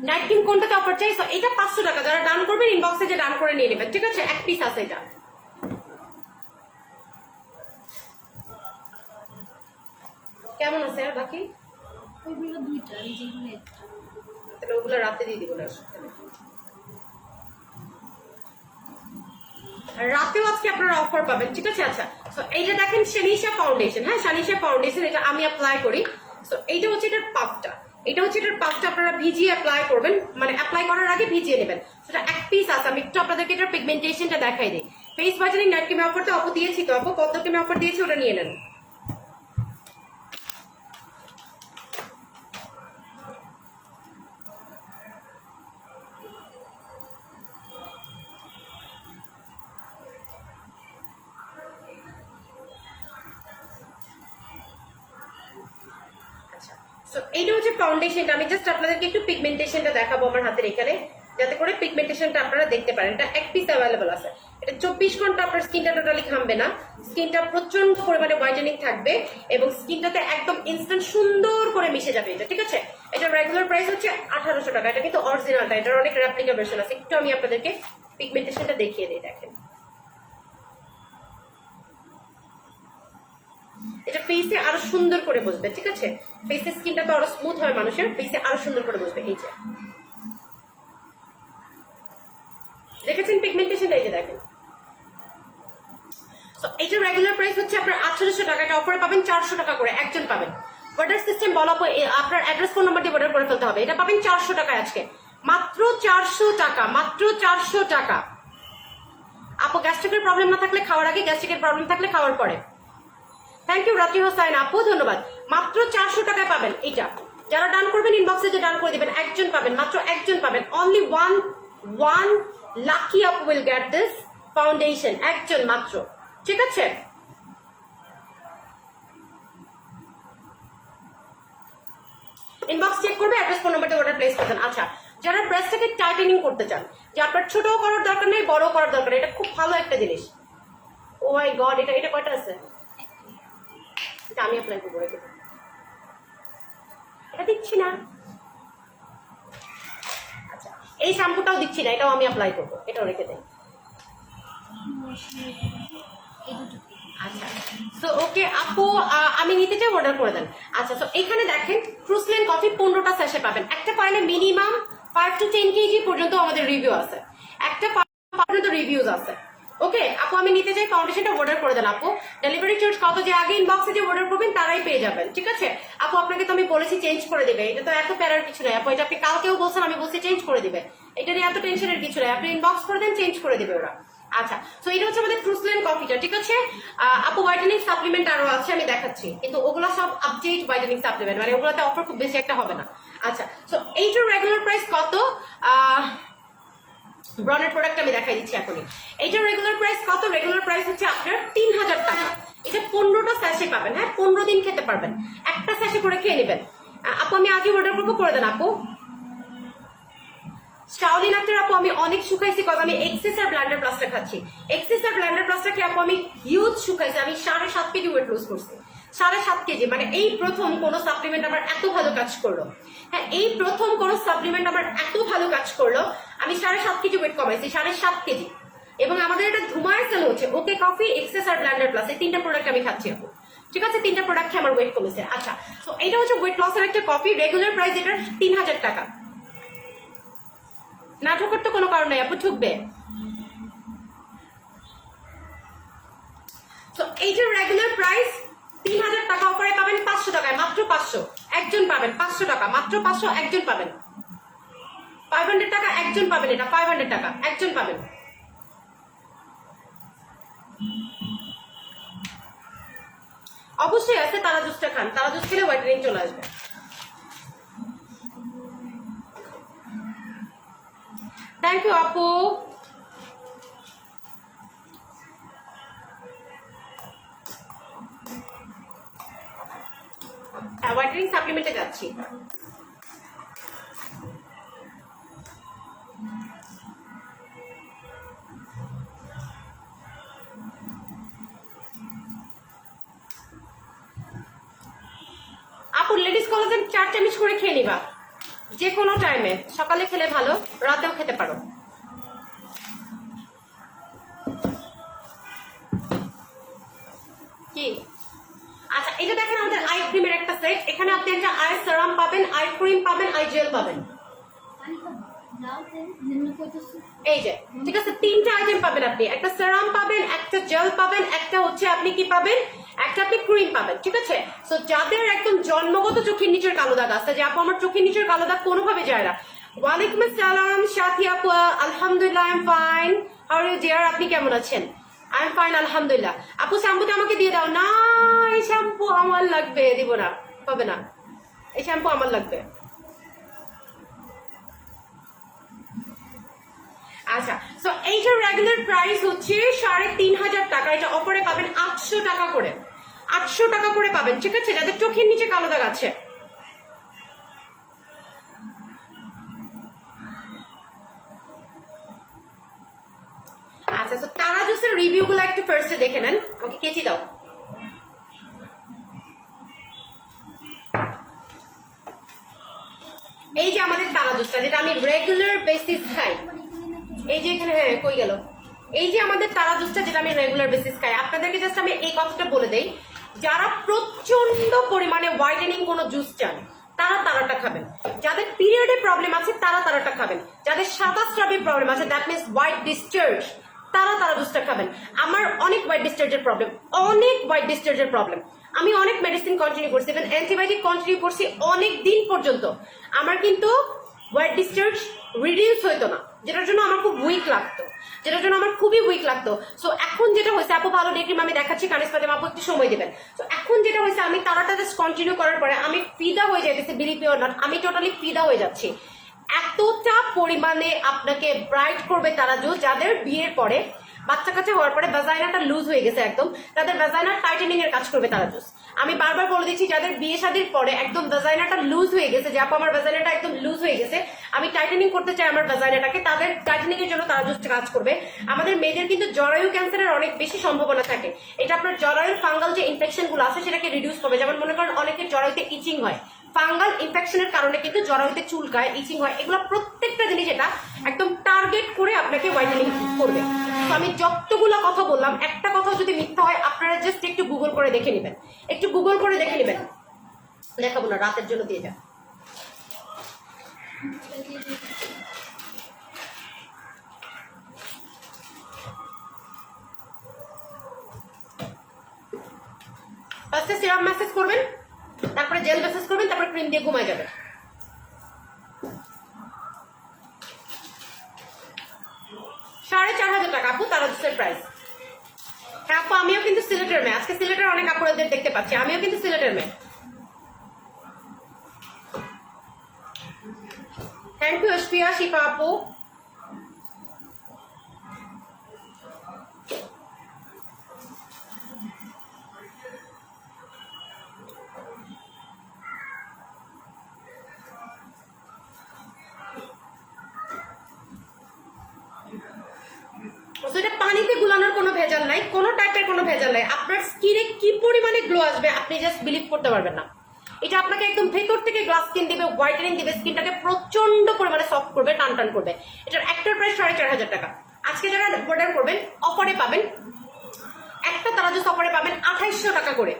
নাইট ক্রিম কোনটাতে অফার চাই? এটা 500 টাকা, যারা ডান করবেন ইনবক্সে যে ডান করে নিয়ে নেবেন, ঠিক আছে? এক পিস আছে এটা। কেমন আছে আর বাকি? ওইগুলো দুইটা, এই যেগুলো একটা। তাহলে ওগুলো রাতে দিয়ে দিব না, রাতেও আজকে আপনারা অফার পাবেন, ঠিক আছে? আচ্ছা, সো এইটা দেখেন শানিশা ফাউন্ডেশন, হ্যাঁ শানিশা ফাউন্ডেশন, এটা আমি অ্যাপ্লাই করি। সো এইটা হচ্ছে এটার পাফটা, এটা হচ্ছে এটার পাফটা, আপনারা ভিজিয়ে অ্যাপ্লাই করবেন, মানে অ্যাপ্লাই করার আগে ভিজিয়ে নেবেন। সেটা এক পিস আছে, আমি একটু আপনাদেরকে এটার পিগমেন্টেশনটা দেখাই দিই। ফেস ভাইটেনিং নাইট ক্রিম অফারতে অফার দিয়েছি তো আপু, কত ক্রিমে অফার দিয়েছি ওটা নিয়ে নেন। এইটা হচ্ছে ফাউন্ডেশনটা, আমি জাস্ট আপনাদেরকে একটু পিগমেন্টেশনটা দেখাবো আমার হাতের এখানে, যাতে করে পিগমেন্টেশনটা আপনারা দেখতে পারেন। এটা এক পিস অ্যাভেলেবল আছে, এটা 24 ঘন্টা আপনার স্কিনটা টোটালি ঘামবে না, স্কিনটা প্রচন্ড পরিমাণে হোয়াইটেনিং থাকবে এবং স্কিনটাতে একদম ইনস্ট্যান্ট সুন্দর করে মিশে যাবে এটা, ঠিক আছে? এটা রেগুলার প্রাইস হচ্ছে 1800 টাকা, এটা কিন্তু অরিজিনালটা, এটার অনেক রেপ্লিকা ভার্সন আছে। একটু আমি আপনাদেরকে পিগমেন্টেশনটা দেখিয়ে দিই, দেখেন এটা ফেসে আরো সুন্দর করে বসবে, ঠিক আছে? ফেসের স্কিনটা তো আরো স্মুথ হয় মানুষের, ফেসে আরো সুন্দর করে বসবে। এই যে দেখেছেন পিগমেন্টেশনটা, এই যে দেখেন। এইটার রেগুলার প্রাইস হচ্ছে আপনার 1800 টাকা, এটা অফারে পাবেন 400 টাকা করে, একজন পাবেন। অর্ডার সিস্টেম বলা, আপনার অ্যাড্রেস ফোন নাম্বার দিয়ে অর্ডার করে ফেলতে হবে। এটা পাবেন 400 টাকায় আজকে, মাত্র 400 টাকা, মাত্র 400 টাকা। আপু গ্যাস্ট্রিকের প্রবলেম না থাকলে খাওয়ার আগে, গ্যাস্ট্রিকের প্রবলেম থাকলে খাওয়ার পরে। থ্যাংক ইউ রাত্রি হোসাইন আপু, ধন্যবাদ। মাত্র 400 টাকায় পাবেন এটা, যারা ডান করবেন ইনবক্সে যে ডান করে দিবেন, একজন পাবেন, মাত্র একজন পাবেন। Only one lucky up will get this foundation, একজন মাত্র, ঠিক আছে? ইনবক্স চেক করবে, অ্যাড্রেস ফোন নাম্বারটা অর্ডার প্লেস করবেন। আচ্ছা, যারা ব্রেস্টটাকে টাইটেনিং করতে চান, যে আপনার ছোটও করার দরকার নেই, বড়ও করার দরকার নেই, এটা খুব ভালো একটা জিনিস। ও মাই গড, এটা এটা কয়টা আছে? এটা আমি অ্যাপ্লাই করবো, এটা দিচ্ছি না। আচ্ছা, এই শ্যাম্পুটাও দিচ্ছি না, এটাও আমি অ্যাপ্লাই করবো, এটাও রেখে দেয়। এই দুটো আচ্ছা, সো ওকে আপু, আমি নিতে চাই, অর্ডার করে দেন। আচ্ছা, তো এখানে দেখেন ট্রুসলেন কফি 15টা স্যাশে পাবেন। একটা কয়েনে মিনিমাম 5 to 10 কেজি পর্যন্ত আমাদের রিভিউ আছে, একটা পর্যন্ত রিভিউজ আছে। ওকে আপু, আমি নিতে চাই, ফাউন্ডেশনটা অর্ডার করে দেন আপু। ডেলিভারি চার্জ কত, যে আগে ইনবক্সে যে অর্ডার করবেন তারাই পেয়ে যাবেন, ঠিক আছে আপু? আপনাকে তো আমি বলেছি চেঞ্জ করে দিবে, এটা তো এত প্যারার কিছু নয় আপু, এটা আপনি কালকেও বলছেন, আমি বলছি চেঞ্জ করে দিবে, এটা নিয়ে এত টেনশনের কিছু নয়, আপনি ইনবক্স করে দেন, চেঞ্জ করে দিবে ওরা। আচ্ছা, তো এটা হচ্ছে আমাদের ট্রুসলেন কফিটা, ঠিক আছে আপু। হোয়াইটেনিং সাপ্লিমেন্ট আরো আছে, আমি দেখাচ্ছি, কিন্তু ওগুলো সব আপডেট হোয়াইটেনিং সাপ্লিমেন্ট, মানে ওগুলোতে অফার খুব বেশি একটা হবে না। আচ্ছা, তো এইটার রেগুলার প্রাইস কত? ব্রনের প্রোডাক্ট আমি দেখাই দিচ্ছি এখনই। এইটার রেগুলার প্রাইস কত? রেগুলার প্রাইস হচ্ছে আপনার 3000 টাকা। এটা 15টা স্যাশে পাবেন, হ্যাঁ 15 দিন খেতে পারবেন, একটা স্যাশে করে খেয়ে নেবেন। আপু আমি আজই অর্ডার করবো, করে দেন আপু। শাওলিন আক্তার আপু, আমি অনেক শুকাইছি, কজ আমি এক্সেস আর ব্ল্যান্ডার প্লাসটা খাচ্ছি। এক্সেস আর ব্ল্যান্ডার প্লাসটাকে আপু আমি হিউজ শুকাইছি, আমি 7.5 কেজি ওয়েট লুজ করছি, 7.5 কেজি। মানে এই প্রথম কোন সাপ্লিমেন্ট আমার এত ভালো কাজ করলো, হ্যাঁ এই প্রথম কোন সাপ্লিমেন্ট আমার এত ভালো কাজ করলো। আমি 7.5 কেজি ওয়েট কমাইছি, 7.5 কেজি। এবং আমাদের এটা ধুমায় সেল হচ্ছে, ওকে কফি, এক্সেস আর ব্ল্যান্ডার প্লাস, এই 3টা প্রোডাক্ট আমি খাচ্ছি আপু, ঠিক আছে? 3টা প্রোডাক্ট খেয়ে আমার ওয়েট কমেছে। আচ্ছা, তো এটা হচ্ছে ওয়েট লসের একটা কফি, রেগুলার প্রাইস এটার 3000 টাকা। না ঠকার তো কোনো কারণ নেই আপু, ঠুকবে। তো এইটার রেগুলার প্রাইস 3000 টাকা, অফারে পাবেন 500 টাকায়, মাত্র 500 একজন পাবেন, 500 টাকা মাত্র, 500 একজন পাবেন, 500 টাকা একজন পাবেন, এটা 500 টাকা একজন পাবেন। অবশ্যই আছে, তারা জুসটা খান, তারা জুস খেলে হোয়াইটেনিং চলে আসবে। থ্যাংক ইউ আপু। হোয়াইটেনিং সাপ্লিমেন্টে যাচ্ছি। আপু লেডিস কোলাজেন 4 চামচ করে খেয়ে নিবা, যে কোনো টাইমে, সকালে খেলে ভালো, রাতেও খেতে পারো। কি আচ্ছা, এটা দেখেন আমাদের আই ক্রিমের একটা সেট, এখানে আপনি একটা আই সেরাম পাবেন, আই ক্রিম পাবেন, আই জেল পাবেন, এই যে, ঠিক আছে? 3টা আইটেম পাবেন আপনি, একটা সেরাম পাবেন, একটা জেল পাবেন, একটা হচ্ছে আপনি কি পাবেন, একটা আপনি ক্রিম পাবেন, ঠিক আছে? সো যাদের একদম জন্মগত চোখের নিচের কালো দাগ আছে, যে আপু আমার চোখের নিচের কালো দাগ কোনোভাবে যায় না। ওয়ালাইকুম আসসালাম সাথী আপু, আলহামদুলিল্লাহ I am fine, how are you dear, আপনি কেমন আছেন? আই এম ফাইন আলহামদুলিল্লাহ। আপু শ্যাম্পুটা আমাকে দিয়ে দাও না, এই শ্যাম্পু আমার লাগবে, দিব না, হবে না, এই শ্যাম্পু আমার লাগবে। আচ্ছা, সো এইটার রেগুলার প্রাইস হচ্ছে 3500 টাকা, এটা অফারে পাবেন 800 টাকা করে, 800 টাকা করে পাবেন, ঠিক আছে? যাদের চোখের নিচে কালো দাগ আছে। আচ্ছা, তো তারা জুসের রিভিউ গুলো একটু ফার্স্টে দেখে নেন, আমাকে কেচি দাও। এই যে আমাদের তারা জুসটা, যেটা আমি রেগুলার বেসিস খাই, এই যে এখানে, হ্যাঁ কই গেল, এই যে আমাদের তারা জুসটা, যেটা আমি রেগুলার বেসিস খাই। আপনাদেরকে জাস্ট আমি এই কথাটা বলে দেই, যারা প্রচন্ড পরিমাণে হোয়াইটেনিং কোনো জুস চান তারা তারাটা খাবেন, যাদের পিরিয়ডে প্রবলেম আছে তারা তারাটা খাবেন, যাদের সাদা স্রাবের প্রবলেম আছে, দ্যাট মিনস হোয়াইট ডিসচার্জ, তারা তারা জুসটা খাবেন। আমার অনেক হোয়াইট ডিসচার্জের প্রবলেম, অনেক হোয়াইট ডিসচার্জের প্রবলেম, আমি অনেক মেডিসিন কন্টিনিউ করছি, ইভেন অ্যান্টিবায়োটিক কন্টিনিউ করছি অনেক দিন পর্যন্ত, আমার কিন্তু হোয়াইট ডিসচার্জ রিডিউস হইতো না, যেটার জন্য আমার খুব উইক লাগতো, যেটার জন্য আমার খুবই উইক লাগতো। সো এখন যেটা হয়েছে, আপু ভালো ডে ক্রিম আমি দেখাচ্ছি, কানিস পাতে আপু একটু সময় দেবেন। তো এখন যেটা হয়েছে, আমি তারাটা জাস্ট কন্টিনিউ করার পরে আমি ফিদা হয়ে যাইতেছি, বিলিভ ইউ অর নট, আমি টোটালি ফিদা হয়ে যাচ্ছি। এতটা পরিমাণে আপনাকে ব্রাইট করবে তারা জুস, যাদের বিয়ের পরে, বাচ্চা কাচ্চা হওয়ার পরে ভ্যাজাইনাটা লুজ হয়ে গেছে একদম, তাদের ভ্যাজাইনা টাইটেনিং এর কাজ করবে তারা জুস। আমি বারবার বলে দিচ্ছি, যাদের বিয়ে শাদীর পরে একদম ভ্যাজাইনাটা লুজ হয়ে গেছে, যে আপু আমার ভ্যাজাইনাটা একদম লুজ হয়ে গেছে, আমি টাইটেনিং করতে চাই আমার ভ্যাজাইনাটাকে, তাদের টাইটেনিং এর জন্য তারা জাস্ট কাজ করবে। আমাদের মেয়েদের কিন্তু জরায়ু ক্যান্সারের অনেক বেশি সম্ভাবনা থাকে। এটা আপনার জরায়ুর ফাঙ্গাল যে ইনফেকশন গুলো আছে সেটাকে রিডিউস করবে। যেমন মনে করেন অনেকের জরায়ুতে ইচিং হয়, ফাঙ্গাল ইনফেকশনের কারণে কিন্তু জরায়ুতে চুলকায়, ইচিং হয়, এগুলো প্রত্যেকটা জিনিস এটা একদম টার্গেট করে আপনাকে হোয়াইটেনিং করবে। তো আমি যতগুলো কথা বললাম, একটা কথা যদি মিথ্যা হয় আপনারা জাস্ট একটু গুগল করে দেখে নেবেন, একটু গুগল করে দেখে নেবেন। দেখাবো না, রাতের জন্য দিয়ে যান। ফার্স্টে সিরাম ম্যাসেজ করবেন, তারপরে জেল ম্যাসেজ করবেন, তারপরে ক্রিম দিয়ে ঘুমায় যাবেন। 4,500 টাকা আপু তারাজুসের প্রাইস। হ্যাঁ আপু, আমিও কিন্তু সিলেটের মেয়ে, আজকে সিলেটের অনেক আপুরাদের দেখতে পাচ্ছি, আমিও কিন্তু সিলেটের মেয়ে। থ্যাংক ইউ এসপিয়া শিপা আপু। এটা পানিতে গুলানোর কোনো ভেজাল নাই, কোনো টাইপের কোনো ভেজাল নাই। আপনার স্কিনে কি পরিমাণে গ্লো আসবে আপনি জাস্ট বিলিভ করতে পারবেন না। এটা আপনাকে একদম ভেতর থেকে গ্লাস স্কিন দিবে, হোয়াইটেনিং দিবে, স্কিনটাকে প্রচন্ড পরিমাণে সফট করবে, টান টান করবে। এটার একটার প্রাইস 4,500 টাকা। আজকে যারা অর্ডার করবেন অফারে পাবেন, একটা তারাজুস অফারে পাবেন 2800 টাকা করে,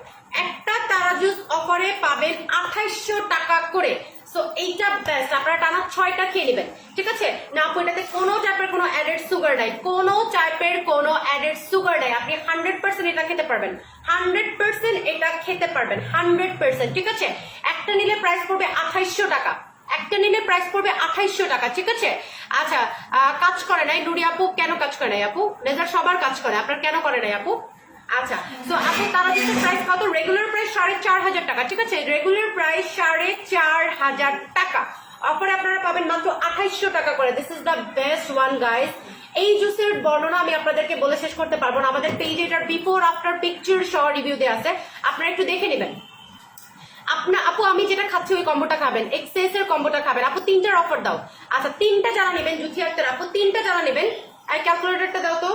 একটা তারাজুস অফারে পাবেন 2800 টাকা করে। সো এইটা বেস্ট, আপনারা টানা 6টা খেয়ে নেবেন, ঠিক আছে না আপু? এটাতে কোনো টাইপের কোনো অ্যাডেড সুগার নাই, কোনো টাইপের কোনো অ্যাডেড সুগার নাই। আপনি 100% এটা খেতে পারবেন, 100% এটা খেতে পারবেন, 100%, ঠিক আছে? একটা নিলে প্রাইস পড়বে 2800 টাকা, একটা নিলে প্রাইস পড়বে 2800 টাকা, ঠিক আছে? আচ্ছা, কাজ করে নাই নুরি আপু, কেন কাজ করে নাই আপু? লেজার সবার কাজ করে, আপনার কেন করে নাই আপু? আচ্ছা, তো আপু তারাজুসের প্রাইস কত? রেগুলার প্রাইস 4,500 টাকা, ঠিক আছে? রেগুলার প্রাইস 4,500 টাকা, অফারে আপনারা পাবেন মাত্র 2800 টাকা করে। This is the best one guys. এই জুসের বর্ণনা আমি আপনাদেরকে বলে শেষ করতে পারবো না, আমাদের পেজে এটার বিফোর আফটার পিকচার সহ রিভিউ দেওয়া আছে, আপনারা একটু দেখে নেবেন। আপু আমি যেটা খাচ্ছি ওই কম্বোটা খাবেন, এক্সেস এর কম্বোটা খাবেন। আপু 3টার অফার দাও। আচ্ছা, 3টা যারা নেবেন, জুথি আক্তার আপু 3টা যারা নেবেন, এই ক্যালকুলেটরটা দাও তো।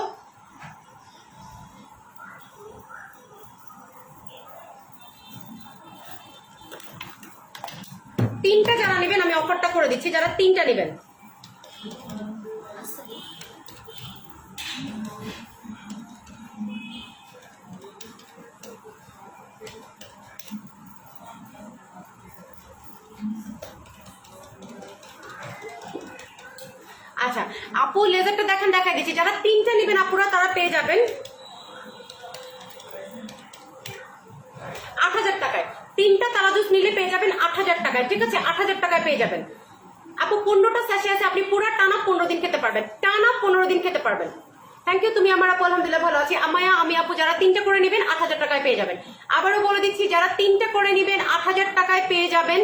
তিনটা যারা নেবেন আমি অফারটা করে দিচ্ছি, যারা 3টা নেবেন। আচ্ছা আপু লেজারটা দেখেন, দেখা দিচ্ছি, যারা 3টা নেবেন আপুরা তারা পেয়ে যাবেন 8,000 টাকায়। 3টা তারাজুস নিলে পেয়ে যাবেন 8,000 টাকায়, ঠিক আছে? 8,000 টাকায় পেয়ে যাবেন আপু। 15টা স্যাশে আছে, আপনি পুরো টানা 15 দিন খেতে পারবেন, টানা 15 দিন খেতে পারবেন। থ্যাংক ইউ, তুমি আমার আপু, আলহামদুলিল্লাহ ভালো আছি। আমায়া আমি আপু, যারা 3টা করে নেবেন 8,000 টাকায় পেয়ে যাবেন। আবারও বলে দিচ্ছি, যারা 3টা করে নেবেন 8,000 টাকায় পেয়ে যাবেন।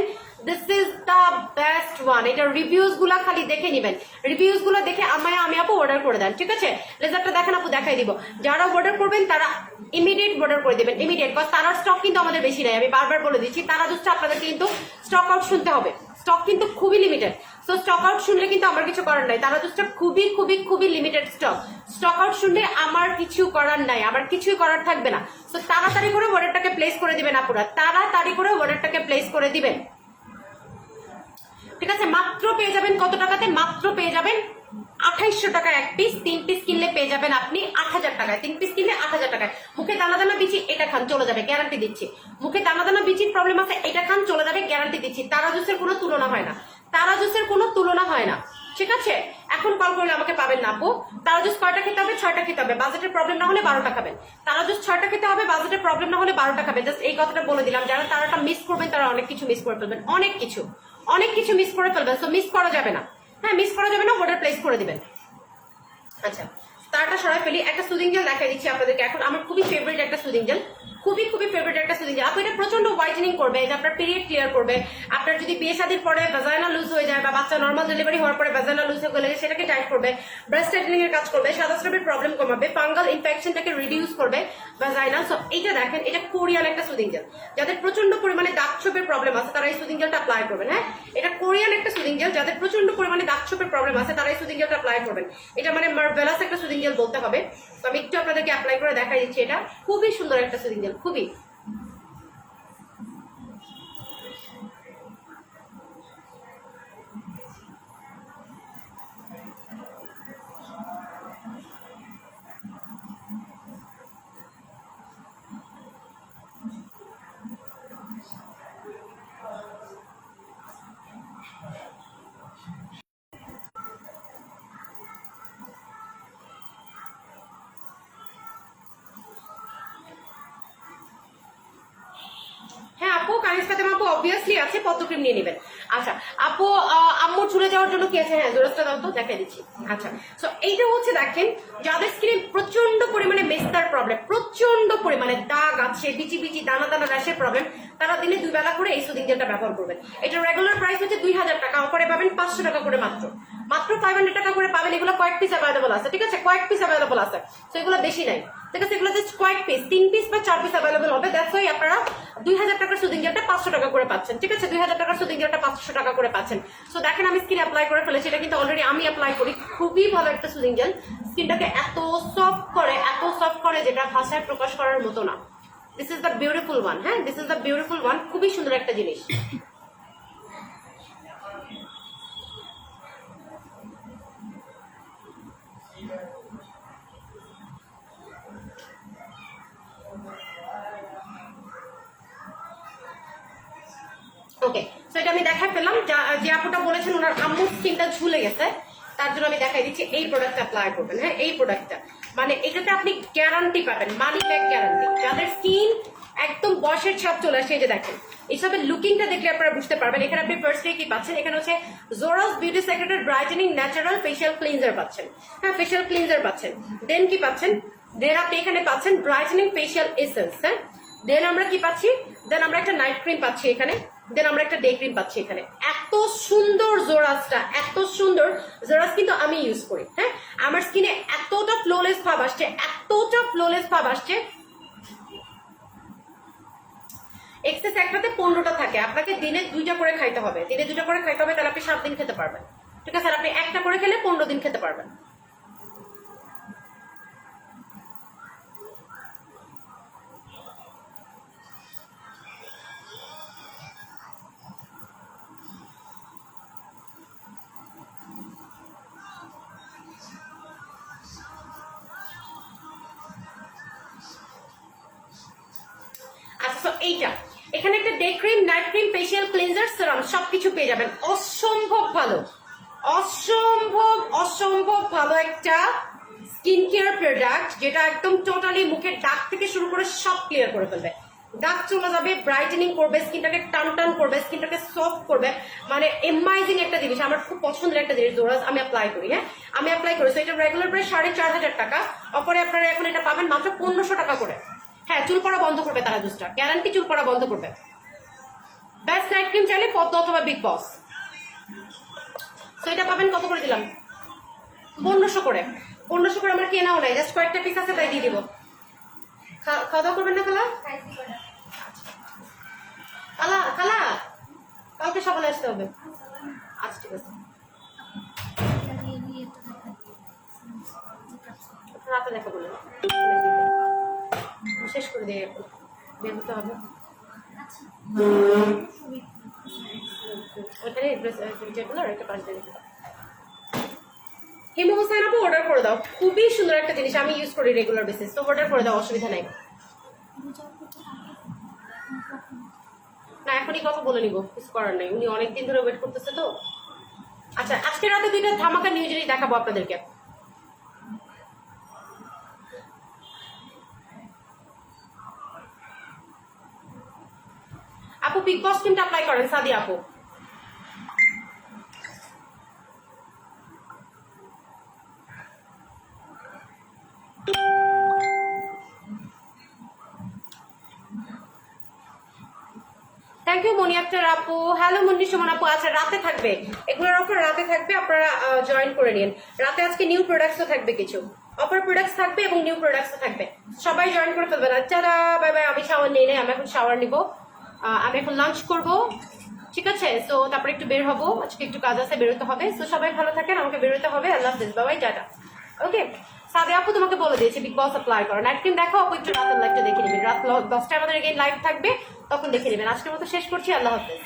This is the best one. এটা রিভিউজ গুলা খালি দেখে নেবেন, রিভিউজ গুলো দেখে আমায়া আমি আপু অর্ডার করে দেন, ঠিক আছে? রেজাল্টটা দেখেন আপু, দেখাই দিব। যারা অর্ডার করবেন তারা ইমিডিয়েট অর্ডার করে দেবেন, ইমিডিয়েট, কজ তারার স্টক কিন্তু আমাদের বেশি নাই। আমি বারবার বলে দিচ্ছি, তারা জুসটা আপনাদের কিন্তু স্টক আউট শুনতে হবে, স্টক কিন্তু খুবই লিমিটেড। সো স্টক আউট শুনলে কিন্তু আমার কিছু করার নাই, তারা জুসটা খুবই খুবই খুবই লিমিটেড স্টক। স্টক আউট শুনলে আমার কিছু করার নাই, আমার কিছুই করার থাকবে না। সো তাড়াতাড়ি করে অর্ডারটাকে প্লেস করে দিবেন আপুরা, তাড়াতাড়ি করে অর্ডারটাকে প্লেস করে দিবেন, ঠিক আছে? মাত্র পেয়ে যাবেন কত টাকাতে? মাত্র পেয়ে যাবেন 2800 টাকা এক পিস। 3 পিস কিনলে পেয়ে যাবেন আপনি 8,000 টাকায়, 3 পিস কিনলে 8,000 টাকায়। মুখে দানা দানা বিচি, এটা খান চলে যাবে, গ্যারান্টি দিচ্ছি। মুখে দানা দানা বিচির প্রবলেম আছে, এটা খান চলে যাবে, গ্যারান্টি দিচ্ছি। তারা জুসের কোনো তুলনা হয় না, তারা জুসের কোনো তুলনা হয় না, ঠিক আছে? এখন কল করলে আমাকে পাবেন না আপু। তারা জুস কয়টা খেতে হবে? 6টা খেতে হবে, বাজেটের প্রবলেম না হলে 12টা খাবেন। তারা জুস 6টা খেতে হবে, বাজেটের প্রবলেম না হলে 12টা খাবেন। জাস্ট এই কথাটা বলে দিলাম। যারা তারাটা মিস করবেন তারা অনেক কিছু মিস করে ফেলবেন, অনেক কিছু মিস করে ফেলবেন। সো মিস করা যাবে না, হ্যাঁ মিস করা যাবে না, অর্ডার প্লেস করে দিবেন। আচ্ছা, তারটা সরাই ফেলি, একটা সুদিং জেল দেখাই দিচ্ছি আপনাদেরকে এখন। আমার খুবই ফেভারিট একটা সুদিং জেল, খুবই খুবই ফেভারিট একটা সুদিং জেল। আপু এটা প্রচন্ড হোয়াইটেনিং করবে, এটা আপনার পিরিয়ড ক্লিয়ার করবে। আপনার যদি বিয়ে শাদীর পরে ভ্যাজাইনা লুজ হয়ে যায় বা বাচ্চা নর্মাল ডেলিভারি হওয়ার পরে ভ্যাজাইনা লুজ হয়ে গেলে সেটাকে টাইট করবে, ব্রেস্ট টাইটেনিং এর কাজ করবে, সাদা স্রাবের প্রবলেম কমাবে, ফাঙ্গাল ইনফেকশনটাকে রিডিউস করবে ভ্যাজাইনা। সো এইটা দেখেন, এটা কোরিয়ান একটা সুদিং জেল। যাদের প্রচন্ড পরিমাণে দাগ ছোপের প্রবলেম আছে তারা এই সুদিং জেলটা অ্যাপ্লাই করবেন। হ্যাঁ, এটা কোরিয়ান একটা সুদিং জেল। যাদের প্রচন্ড পরিমাণে দাগ ছোপের প্রবলেম আছে তারা এই সুদিং জেলটা অ্যাপ্লাই করবেন। এটা মানে মার্ভেলাস একটা সুদিং জেল বলতে হবে। তো আমি একটু আপনাদেরকে অ্যাপ্লাই করে দেখাই দিচ্ছি। এটা খুবই সুন্দর একটা সুদিং জেল, খুবই। হ্যাঁ আপু, কানিজ ফাতেমা আপু অবভিয়াসলি আছে, পদ্ম ক্রিম নিয়ে নেবেন। আচ্ছা আপু, আম্মুর ঝুলে যাওয়ার জন্য কি আছে? হ্যাঁ, জোরাসটা দাও তো, দেখাই দিচ্ছি। আচ্ছা, সো এইটা হচ্ছে দেখেন, যাদের স্কিনে প্রচন্ড পরিমাণে মেস্তার প্রবলেম, প্রচন্ড পরিমাণে দাগ আছে, বিচি বিচি দানা দানা র্যাশের প্রবলেম, তারা দিনে 2 বেলা করে এই সুদিং জেলটা ব্যবহার করবেন। এটা রেগুলার প্রাইস হচ্ছে 2000 টাকা, অফারে পাবেন 500 টাকা করে মাত্র। মাত্র 500 টাকা করে পাবেন। এগুলো কয়েক পিস অ্যাভেলেবল আছে, ঠিক আছে? কয়েক পিস অ্যাভেলেবল আছে, তো এগুলো বেশি নাই, ঠিক আছে? এগুলো জাস্ট কয়েক পিস, 3 পিস বা 4 পিস অ্যাভেলেবল হবে। দ্যাটস ওয়াই আপনারা 2000 টাকার সুদিং জেলটা 500 টাকা করে পাচ্ছেন, ঠিক আছে? 2000 টাকার সুদিং জেলটা 500 টাকা করে পাচ্ছেন। সো দেখেন, আমি স্কিনে অ্যাপ্লাই করে ফেলেছি। এটা কিন্তু অলরেডি আমি অ্যাপ্লাই করি, খুবই ভালো একটা সুদিং জেল। স্কিনটাকে এত সফট করে, এত সফট করে, যেটা ভাষায় প্রকাশ করার মতো না। This is the beautiful one. হ্যাঁ, this is the beautiful one. খুবই সুন্দর একটা জিনিস। ওকে, সো এটা আমি দেখাই পেলাম। যে আপুটা বলেছেন ওনার আম্মুর স্কিনটা ঝুলে গেছে, তার জন্য আমি দেখাই দিচ্ছি। এই প্রোডাক্টটা অ্যাপ্লাই করবেন। হ্যাঁ, এই প্রোডাক্টটা মানে এটাতে আপনি গ্যারান্টি পাবেন, মানি ব্যাক গ্যারান্টি। যাদের স্কিন একদম বয়সের ছাপ চলে আসে, এই যে দেখেন, এইসবের লুকিংটা দেখলে আপনারা বুঝতে পারবেন। এখানে আপনি ফার্স্টে কি পাচ্ছেন? এখানে হচ্ছে জোরাস বিউটি সেক্রেটেড ব্রাইটেনিং ন্যাচারাল ফেশিয়াল ক্লিনজার পাচ্ছেন। হ্যাঁ, ফেশিয়াল ক্লিনজার পাচ্ছেন। দেন কি পাচ্ছেন? দেন আপনি এখানে পাচ্ছেন ব্রাইটেনিং ফেশিয়াল এসেন্স। হ্যাঁ, দেন আমরা কি পাচ্ছি? দেন আমরা একটা নাইট ক্রিম পাচ্ছি এখানে। দেন আমরা একটা ডে ক্রিম পাচ্ছি এখানে। এত সুন্দর জোরাসটা, এত সুন্দর জোরাস কিন্তু আমি ইউজ করি। হ্যাঁ, আমার স্কিনে এতটা ফ্লোলেস ভাব আসছে, এতটা ফ্লোলেস ভাব আসছে। এক্সেস একটাতে 15টা থাকে, আপনাকে দিনে 2টা করে খাইতে হবে। দিনে 2টা করে খাইতে হবে, তাহলে আপনি 7 দিন খেতে পারবেন, ঠিক আছে? আর আপনি একটা করে খেলে 15 দিন খেতে পারবেন। আচ্ছা, এইটা এখানে একটা day cream, night cream, facial cleanser, serum সবকিছু পেয়ে যাবেন। অসম্ভব ভালো, অসম্ভব অসম্ভব ভালো একটা স্কিন কেয়ার প্রোডাক্ট, যেটা একদম টোটালি মুখের দাগ থেকে শুরু করে সব ক্লিয়ার করে ফেলবে। দাগ চলে যাবে, ব্রাইটেনিং করবে, স্কিনটাকে টান টান করবে, স্কিনটাকে সফট করবে। মানে এমাইজিং একটা জিনিস, আমার খুব পছন্দের একটা জিনিস জোরাস। আমি অ্যাপ্লাই করি। হ্যাঁ, আমি অ্যাপ্লাই করি। তো এটা রেগুলার প্রাইস 4500 টাকা, অপরে আপনারা এখন এটা পাবেন মাত্র 1500 টাকা করে। হ্যাঁ, চুল পড়া বন্ধ করবে তারা, দুসটা গ্যারান্টি, চুল পড়া বন্ধ করবে। বেস্ট নাইট ক্রিম চাইলে পদ্ম অথবা বিগ বস। তো এটা পাবেন কত করে দিলাম? 1500 করে। 1500 করে আমার কেনাও নাই, জাস্ট কয়েকটা পিস আছে তাই দিয়ে দিব। খাওয়া দাওয়া করবেন না খালা? খালা খালা কালকে সকালে আসতে হবে। আচ্ছা, ঠিক আছে, রাতে দেখা বললেন, শেষ করে দিয়ে বের হতে হবে। ওইখানে একটা পাশ দিয়ে হিমু হোসেন আপু অর্ডার করে দাও। খুবই সুন্দর একটা জিনিস, আমি ইউজ করি রেগুলার বেসিস। তো অর্ডার করে দাও, অসুবিধা নাই। না, এখনই কথা বলে নিবো, কিছু করার নাই, উনি অনেকদিন ধরে ওয়েট করতেছে তো। আচ্ছা, আজকে রাতে 2টা ধামাকা নিউজ দেখাবো আপনাদেরকে। আপু বিগ বস ক্রিমটা অ্যাপ্লাই করেন, সাদি আপু। ইউ মনি আক্তার আপু, হ্যালো মুন্নি সুমন আপু। আচ্ছা রাতে থাকবে, এগুলোর অফার রাতে থাকবে, আপনারা জয়েন করে নিন। রাতে আজকে নিউ প্রোডাক্টসও থাকবে, কিছু অফার প্রোডাক্টস থাকবে এবং নিউ প্রোডাক্টসও থাকবে, সবাই জয়েন করে ফেলবেন। আচ্ছা বাই বাই, আমি শাওয়ার নিই নাই, আমি এখন শাওয়ার নিব, আমি এখন লাঞ্চ করব, ঠিক আছে? তো তারপরে একটু বের হবো, আজকে একটু কাজ আছে, বেরোতে হবে। তো সবাই ভালো থাকেন, আমাকে বেরোতে হবে। আল্লাহ হাফিজ, বাবাই, টাটা। ওকে, সাদে আপু তোমাকে বলে দিয়েছি বিগ বস অ্যাপ্লাই করো। নাইট ক্রিম দেখো আপু, একটু রাতের লাইভটা দেখে নেবেন, রাত 10টায় আমাদের এগেইন লাইভ থাকবে, তখন দেখে নেবেন। আজকের মতো শেষ করছি, আল্লাহ হাফিজ।